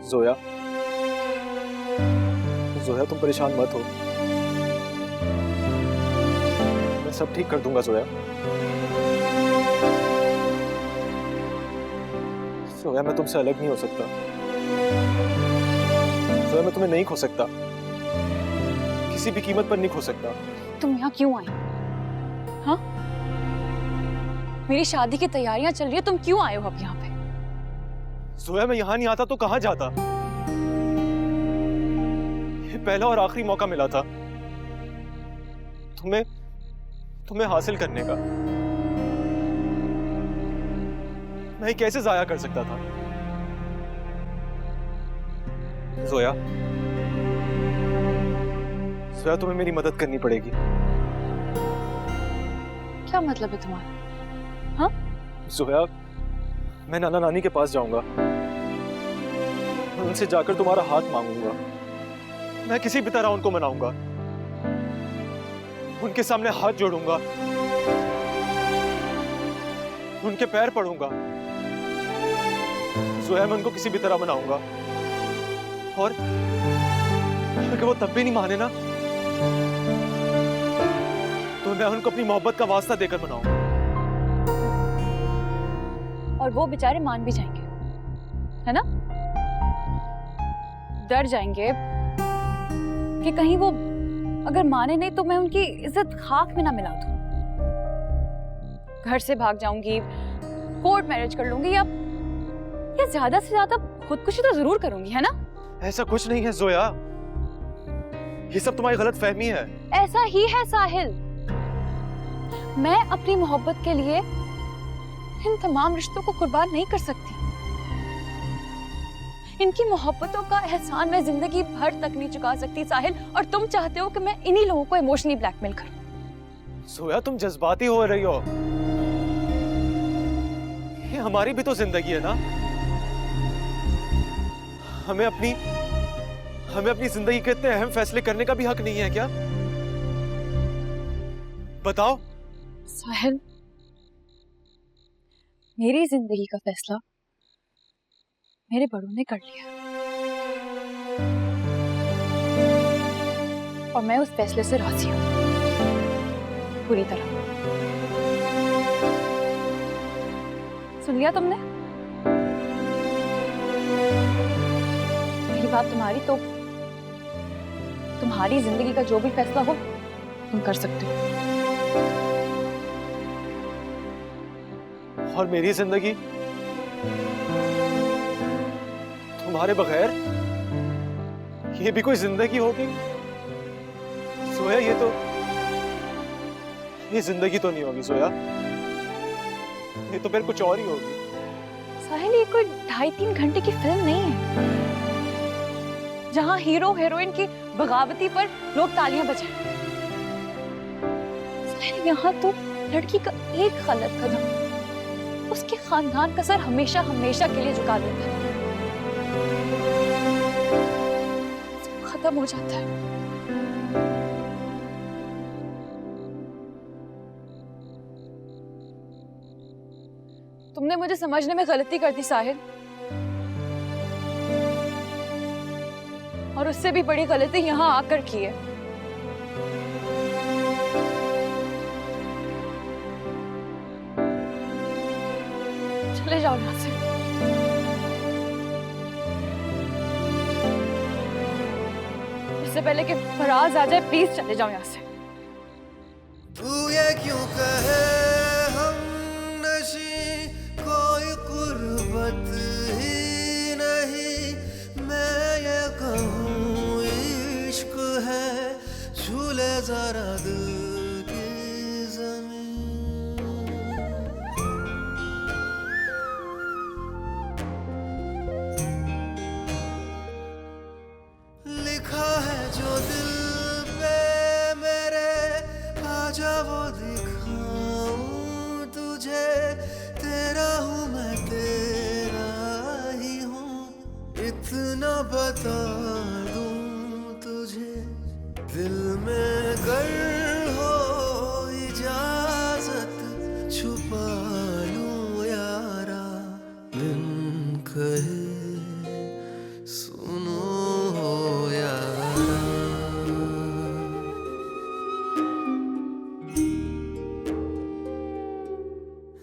A: जोया, जोया तुम परेशान मत हो, मैं सब ठीक कर दूंगा। जोया, जोया मैं तुमसे अलग नहीं हो सकता। जोया मैं तुम्हें नहीं खो सकता, किसी भी कीमत पर नहीं खो सकता।
C: तुम यहाँ क्यों आए? हाँ, मेरी शादी की तैयारियां चल रही है, तुम क्यों आए हो अब यहाँ पे?
A: जोया मैं यहाँ नहीं आता तो कहाँ जाता? ये पहला और आखिरी मौका मिला था तुम्हें हासिल करने का। मैं कैसे जाया कर सकता था? जोया, जोया तुम्हें मेरी मदद करनी पड़ेगी।
C: क्या मतलब है तुम्हारा? हाँ?
A: जोया, मैं नाना नानी के पास जाऊंगा, उनसे जाकर तुम्हारा हाथ मांगूंगा। मैं किसी भी तरह उनको मनाऊंगा, उनके सामने हाथ जोड़ूंगा, उनके पैर पड़ूंगा। जोया मैं उनको किसी भी तरह मनाऊंगा, और अगर वो तब भी नहीं माने ना तो मैं उनको अपनी मोहब्बत का वास्ता देकर मनाऊंगा।
C: और वो बेचारे मान भी जाएंगे, है ना? डर जाएंगे कि कहीं वो अगर माने नहीं तो मैं उनकी इज्जत खाक में ना मिला दूं। घर से भाग जाऊंगी, कोर्ट मैरिज कर लूंगी, या ज्यादा से ज्यादा खुदकुशी तो जरूर करूंगी, है ना?
A: ऐसा कुछ नहीं है जोया, ये सब तुम्हारी गलत फहमी है।
C: ऐसा ही है साहिल। मैं अपनी मोहब्बत के लिए इन तमाम रिश्तों को कुर्बान नहीं कर सकती। इनकी मोहब्बतों का एहसान मैं जिंदगी भर तक नहीं चुका सकती साहिल, और तुम चाहते हो कि मैं इन्हीं लोगों को इमोशनली ब्लैकमेल करूं।
A: जोया तुम जज्बाती हो रही हो। ये हमारी भी तो जिंदगी है ना। हमें अपनी जिंदगी के इतने अहम फैसले करने का भी हक नहीं है क्या? बताओ।
C: साहिल, मेरी जिंदगी का फैसला मेरे बड़ों ने कर लिया और मैं उस फैसले से राजी हूं पूरी तरह। सुन लिया तुमने? मेरी बात तुम्हारी तो तुम्हारी जिंदगी का जो भी फैसला हो तुम कर सकते हो।
A: और मेरी जिंदगी तुम्हारे बगैर ये भी कोई जिंदगी होगी? सोया ये जिंदगी तो नहीं होगी सोया, ये तो फिर कुछ और ही होगी।
C: साहिल, ये कोई 2.5-3 घंटे की फिल्म नहीं है जहां हीरो हीरोइन की बगावती पर लोग तालियां बजाएं। साहिल, यहाँ तो लड़की का एक गलत कदम उसके खानदान का सर हमेशा हमेशा के लिए झुका देता है, खत्म हो जाता है। तुमने मुझे समझने में गलती कर दी साहिल, और उससे भी बड़ी गलती यहाँ आकर की है। चले जाओ यहाँ से। इससे पहले कि फराज आ जाए, प्लीज चले जाओ यहाँ से।
G: तू ये क्यों कहे हम नशी, कोई कुर्बत ही नहीं। मैं ये कहूँ इश्क है, झूले जरा दिल की ज़मीन। लिखा है जो दिल पे मेरे, आजा वो दिखाऊं तुझे। तेरा हूँ मैं, तेरा ही हूँ, इतना बता दूं तुझे। दिल में कर हो इजाजत, छुपा लूं यारा बिन कहे। सुनो यारा,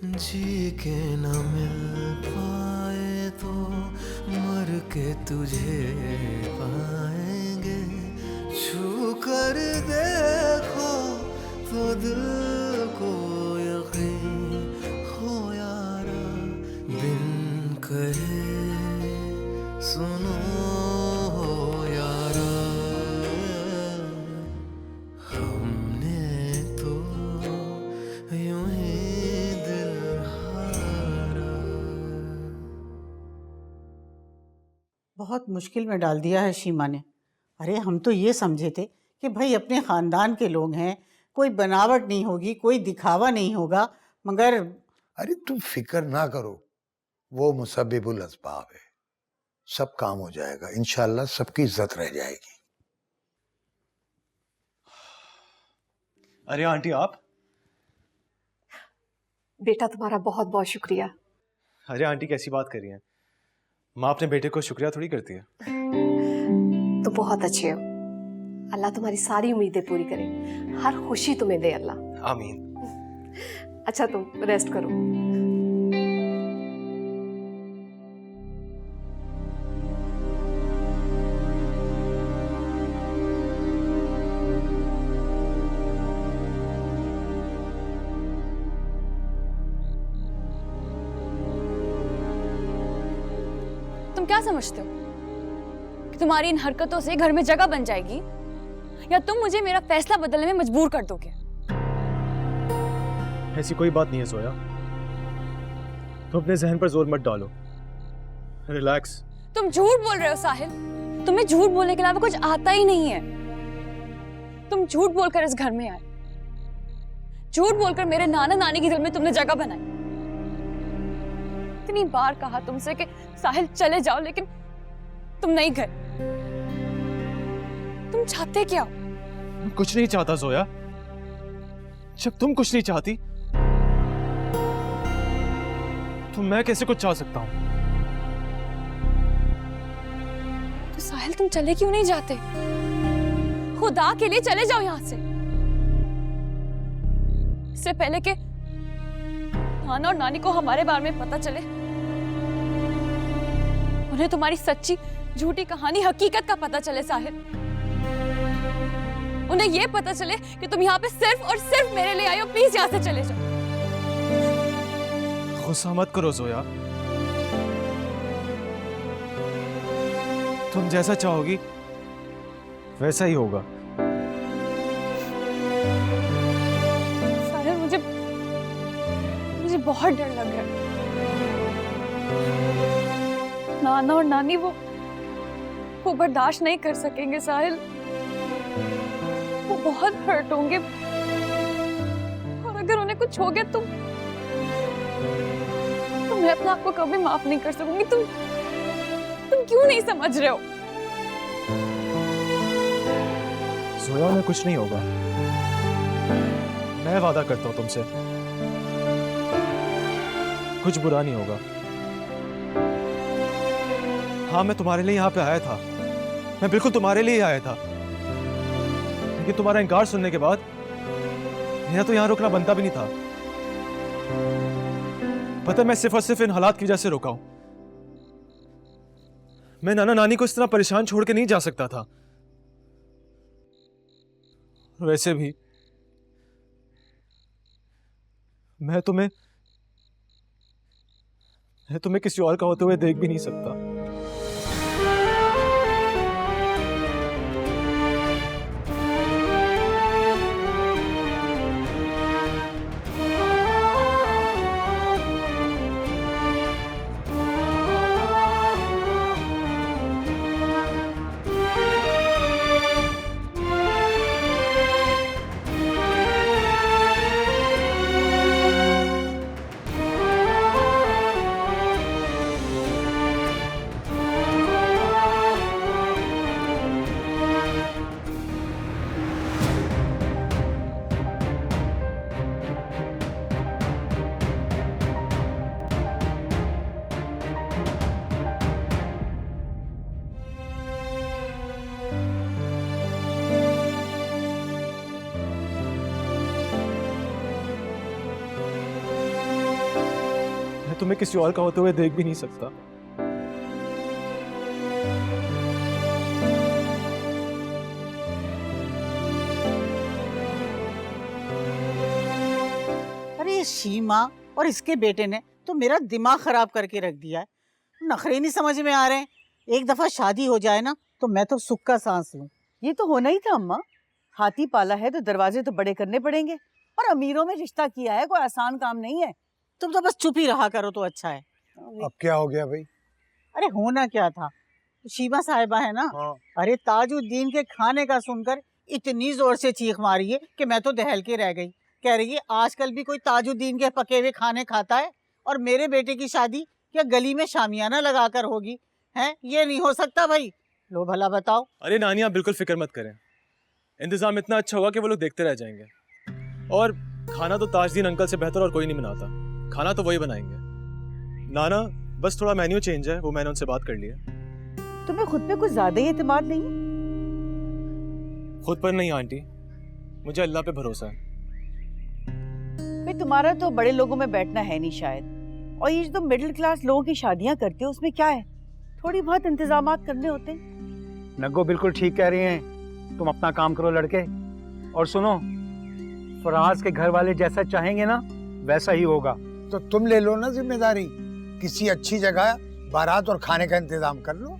G: जी के न मिल पाए तो मर के तुझे पाएंगे। छू कर देखो तो दिल को यकीन हो यारा बिन कहे। सुनो यारा, हमने तो यूं ही दिल हारा।
I: बहुत मुश्किल में डाल दिया है शीमा ने। अरे हम तो ये समझे थे कि भाई अपने खानदान के लोग हैं, कोई बनावट नहीं होगी, कोई दिखावा नहीं होगा, मगर
B: अरे तुम फिक्र ना करो, वो मुसब्बिबुल अस्बाब है, सब काम हो जाएगा इंशाल्लाह, सबकी इज्जत रह जाएगी।
A: अरे आंटी आप?
L: बेटा तुम्हारा बहुत बहुत शुक्रिया।
A: अरे आंटी कैसी बात कर रही हैं? माँ अपने बेटे को शुक्रिया थोड़ी करती है।
L: तो बहुत अच्छे हो, अल्लाह तुम्हारी सारी उम्मीदें पूरी करे, हर खुशी तुम्हें दे अल्लाह।
A: आमीन।
L: अच्छा तुम रेस्ट करो।
C: तुम क्या समझते हो कि तुम्हारी इन हरकतों से घर में जगह बन जाएगी, या तुम मुझे मेरा फैसला बदलने में मजबूर कर दोगे?
A: ऐसी कोई बात नहीं है सोया, तुम अपने जहन पर जोर मत डालो, रिलैक्स।
C: तुम झूठ बोल रहे हो साहिल, तुम्हें झूठ बोलने के अलावा कुछ आता ही नहीं है। तुम झूठ बोलकर इस घर में आए, झूठ बोलकर मेरे नाना नानी के दिल में तुमने जगह बनाई। इतनी बार कहा तुमसे कि साहिल चले जाओ, लेकिन तुम नहीं गए। तुम चाहते क्या हो?
A: मैं कुछ नहीं चाहता जोया। जब तुम कुछ नहीं चाहती तो मैं कैसे कुछ चाह सकता हूं?
C: तो साहिल तुम चले क्यों नहीं जाते? खुदा के लिए चले जाओ यहां से, इससे पहले कि नाना और नानी को हमारे बारे में पता चले। उन्हें तुम्हारी सच्ची झूठी कहानी हकीकत का पता चले साहिल। उन्हें यह पता चले कि तुम यहाँ पे सिर्फ और सिर्फ मेरे लिए आए हो। प्लीज यहाँ से चले जाओ।
A: गुस्सा मत करो जोया। तुम जैसा चाहोगी वैसा ही होगा।
C: साहिल, मुझे बहुत डर लग रहा है। नाना और नानी वो बर्दाश्त नहीं कर सकेंगे साहिल। वो बहुत हर्ट होंगे, और अगर उन्हें कुछ हो गया तो मैं अपने आप को कभी माफ नहीं कर सकूंगी। तुम क्यों नहीं समझ रहे हो?
A: जोया, उन्हें कुछ नहीं होगा। मैं वादा करता हूं तुमसे, कुछ बुरा नहीं होगा। हाँ, मैं तुम्हारे लिए यहाँ पे आया था। मैं बिल्कुल तुम्हारे लिए ही आया था, लेकिन तुम्हारा इनकार सुनने के बाद मेरा तो यहाँ रुकना बनता भी नहीं था। पता है, मैं सिर्फ और सिर्फ इन हालात की वजह से रुका हूं। मैं नाना नानी को इस तरह परेशान छोड़ के नहीं जा सकता था। वैसे भी मैं तुम्हें किसी और का होते हुए देख भी नहीं सकता। तुम्हें किसी और का होते हुए देख भी नहीं सकता।
I: अरे शीमा और इसके बेटे ने तो मेरा दिमाग खराब करके रख दिया है। नखरे नहीं समझ में आ रहे हैं। एक दफा शादी हो जाए ना तो मैं तो सुख का सांस लूं।
J: ये तो होना ही था अम्मा। हाथी पाला है तो दरवाजे तो बड़े करने पड़ेंगे, और अमीरों में रिश्ता किया है, कोई आसान काम नहीं है।
I: तुम तो बस चुप ही रहा करो तो अच्छा है।
B: अब क्या हो गया भाई?
I: अरे होना क्या था, शीमा साहिबा है ना।
B: हाँ।
I: अरे ताजुद्दीन के खाने का सुनकर इतनी जोर से चीख मारी है कि मैं तो दहल के रह गई। कह रही है आजकल भी कोई ताजुद्दीन के पके हुए खाने खाता है, और मेरे बेटे की शादी क्या गली में शामियाना लगाकर होगी? हैं, ये नहीं हो सकता भाई। लो भला बताओ।
A: अरे नानी, आप बिल्कुल फिक्र मत करें। इंतजाम इतना अच्छा होगा कि वो लोग देखते रह जाएंगे। और खाना तो ताजदीन अंकल से बेहतर और कोई नहीं बनाता। खाना तो वही बनाएंगे। नाना, बस थोड़ा मेन्यू चेंज है, वो मैंने उनसे बात कर लिया।
J: तुम्हें खुद पे कुछ ज्यादा ही एतमाद नहीं है?
A: खुद पर नहीं आंटी, मुझे अल्लाह पे भरोसा है।
J: भाई तुम्हारा तो बड़े लोगों में बैठना है नहीं शायद, और ये जो मिडिल क्लास लोगों की शादियां करते हो उसमें क्या है, थोड़ी बहुत इंतजामात करने होते हैं।
N: नग्गो बिल्कुल ठीक कह रही हैं। तुम अपना काम करो लड़के, और सुनो, फराज के घर वाले जैसा चाहेंगे ना वैसा ही होगा।
B: तो तुम ले लो ना जिम्मेदारी, किसी अच्छी जगह बारात और खाने का इंतजाम कर लो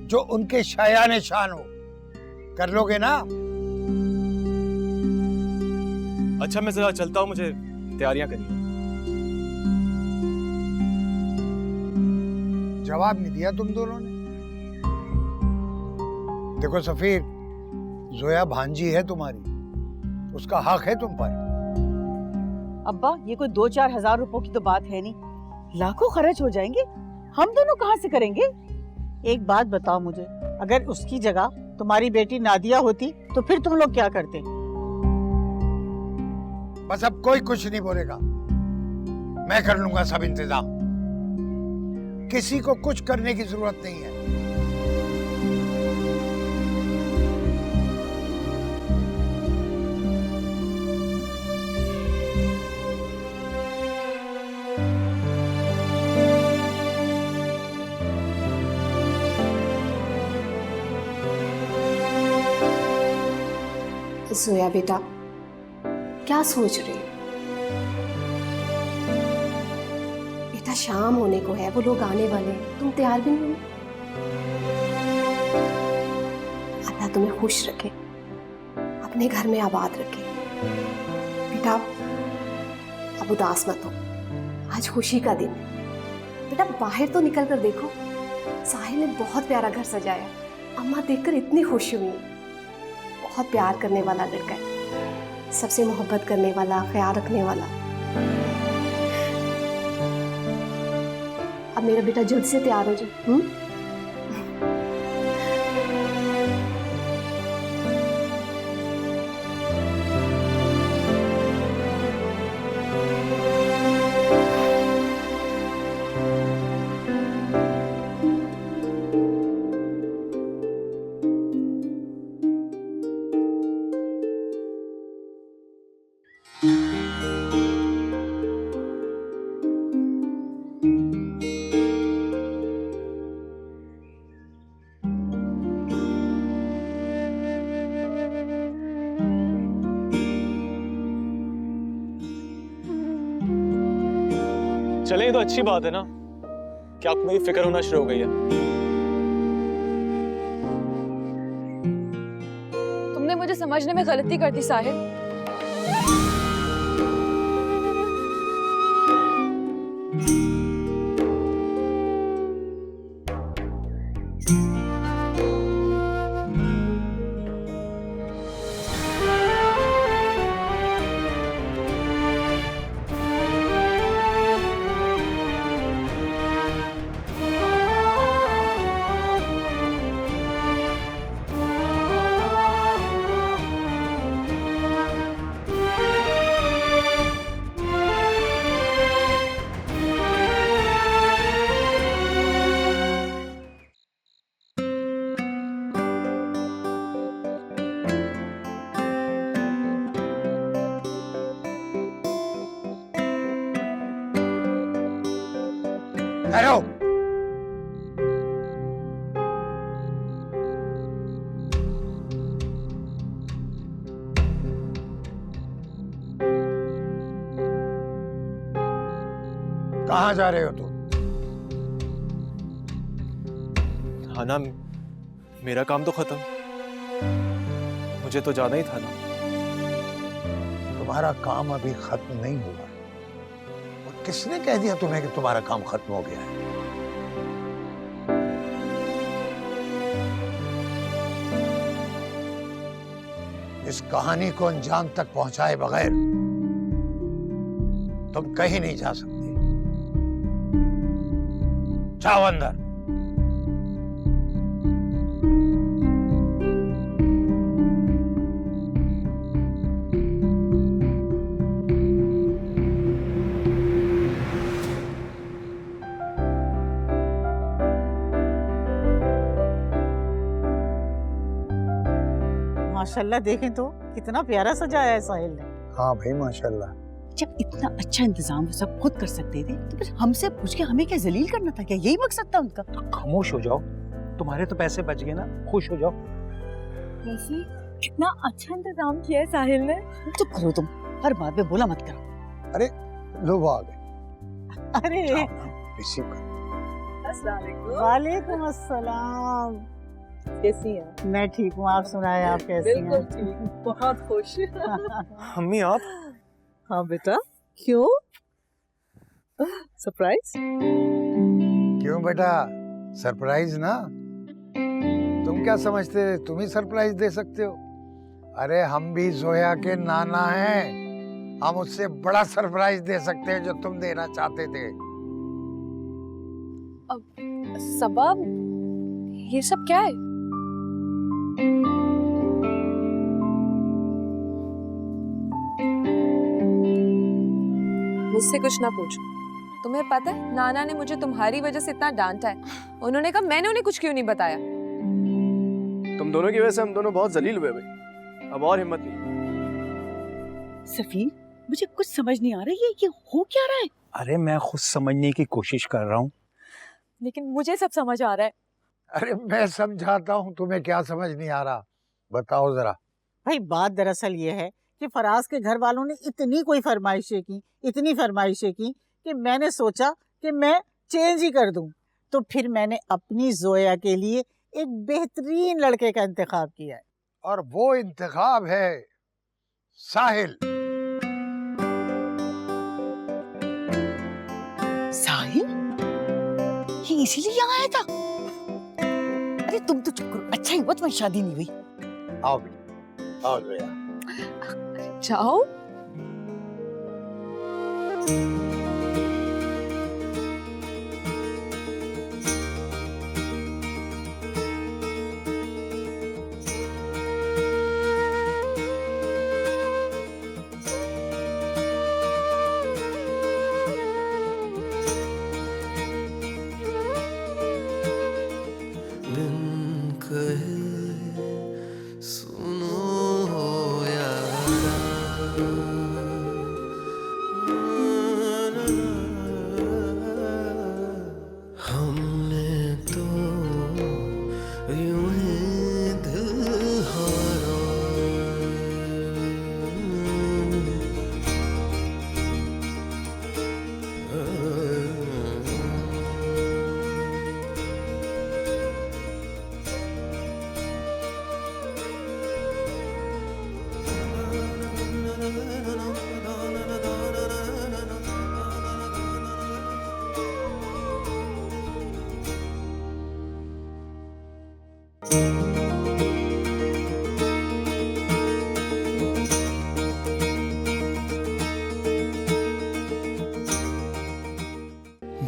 B: जो उनके शायान शान हो। कर लोगे ना?
A: अच्छा, मैं जरा चलता हूँ, मुझे तैयारियां करनी है।
B: जवाब नहीं दिया तुम दोनों ने। देखो सफीर, जोया भांजी है तुम्हारी, उसका हक है तुम पर।
J: अब्बा ये कोई 2-4 हजार रुपयों की तो बात है नहीं, लाखों खर्च हो जाएंगे। हम दोनों कहाँ से करेंगे?
I: एक बात बताओ मुझे, अगर उसकी जगह तुम्हारी बेटी नादिया होती तो फिर तुम लोग क्या करते?
B: बस अब कोई कुछ नहीं बोलेगा, मैं कर लूंगा सब इंतजाम। किसी को कुछ करने की जरूरत नहीं है।
D: जोया बेटा, क्या सोच रहे हो? बेटा शाम होने को है, वो लोग आने वाले हैं, तुम तैयार भी नहीं हो? अल्लाह तुम्हें खुश रखे, अपने घर में आबाद रखे। बेटा अब उदास मत हो, आज खुशी का दिन है। बेटा बाहर तो निकल कर देखो, साहिल ने बहुत प्यारा घर सजाया, अम्मा देखकर इतनी खुश हुई। बहुत प्यार करने वाला लड़का है, सबसे मोहब्बत करने वाला, ख्याल रखने वाला। अब मेरा बेटा जल्द से तैयार हो जाए।
A: चले, ये तो अच्छी बात है ना कि आपको मेरी फिक्र होना शुरू हो गई है।
C: तुमने मुझे समझने में गलती कर दी साहिल।
B: ठहरो। कहाँ जा रहे हो तुम?
A: हाँ ना, मेरा काम तो खत्म, मुझे तो जाना ही था ना।
B: तुम्हारा काम अभी खत्म नहीं हुआ। और किसने कह दिया तुम्हें कि तुम्हारा काम खत्म हो गया है? इस कहानी को अंजाम तक पहुंचाए बगैर तुम कहीं नहीं जा सकते। जाओ अंदर।
I: माशाल्लाह, देखें तो कितना प्यारा सजाया है साहिल ने।
B: हाँ भाई माशाल्लाह।
J: जब इतना अच्छा इंतजाम वो सब खुद कर सकते थे तो फिर हमसे पूछ के हमें क्या जलील करना था? क्या यही मकसद था उनका?
N: खामोश हो जाओ, तुम्हारे तो पैसे बच गए ना, खुश हो जाओ।
M: वैसे इतना अच्छा इंतजाम किया है साहिल ने।
J: चुप करो तुम, हर बात में बोला मत करो।
B: अरे लो वो आ गए।
I: अरे
B: रिसीव कर।
I: वालेकुम अस्सलाम।
F: कैसी हैं?
I: मैं ठीक हूँ, आप सुनाए, आप कैसी हैं?
F: बिल्कुल ठीक, बहुत खुश।
A: अम्मी आप?
F: हाँ बेटा, क्यों? सरप्राइज?
B: क्यों बेटा, सरप्राइज ना। तुम क्या समझते तुम ही सरप्राइज दे सकते हो? अरे हम भी जोया के नाना हैं हम उससे बड़ा सरप्राइज दे सकते हैं जो तुम देना चाहते थे।
C: सबब ये सब क्या है?
D: मुझसे कुछ ना पूछो। तुम्हें पता है नाना ने मुझे तुम्हारी वजह से इतना डांटा है। उन्होंने कहा मैंने उन्हें कुछ क्यों नहीं बताया।
E: तुम दोनों की वजह से हम दोनों बहुत जलील हुए भाई, अब और हिम्मत नहीं।
J: सफीर, मुझे कुछ समझ नहीं आ रहा ये हो क्या रहा है।
N: अरे मैं खुद समझने की कोशिश कर रहा हूँ,
M: लेकिन मुझे सब समझ आ रहा है।
B: अरे मैं समझाता हूँ, तुम्हें क्या समझ नहीं आ रहा, बताओ जरा।
I: भाई बात दरअसल ये है कि फराज के घर वालों ने इतनी फरमाइशें की कि मैंने सोचा कि मैं चेंज ही कर दूं। तो फिर मैंने अपनी जोया के लिए एक बेहतरीन लड़के का इंतखाब किया है।
B: और वो इंतखाब है साहिल।
J: साहिल? ये इसीलिए यहाँ आया था? अरे तुम तो चुप करो, अच्छा ही हुआ तुम्हारी शादी नहीं हुई।
B: आओ बेटा, आओ जोया।
D: जाओ।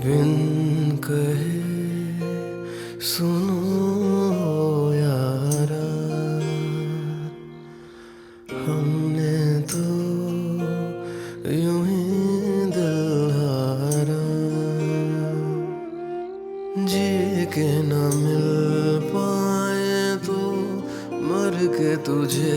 G: बिन कहे सुनो यारा, हमने तो यूं ही दिल हारा, जी के न मिल पाए तो मर के तुझे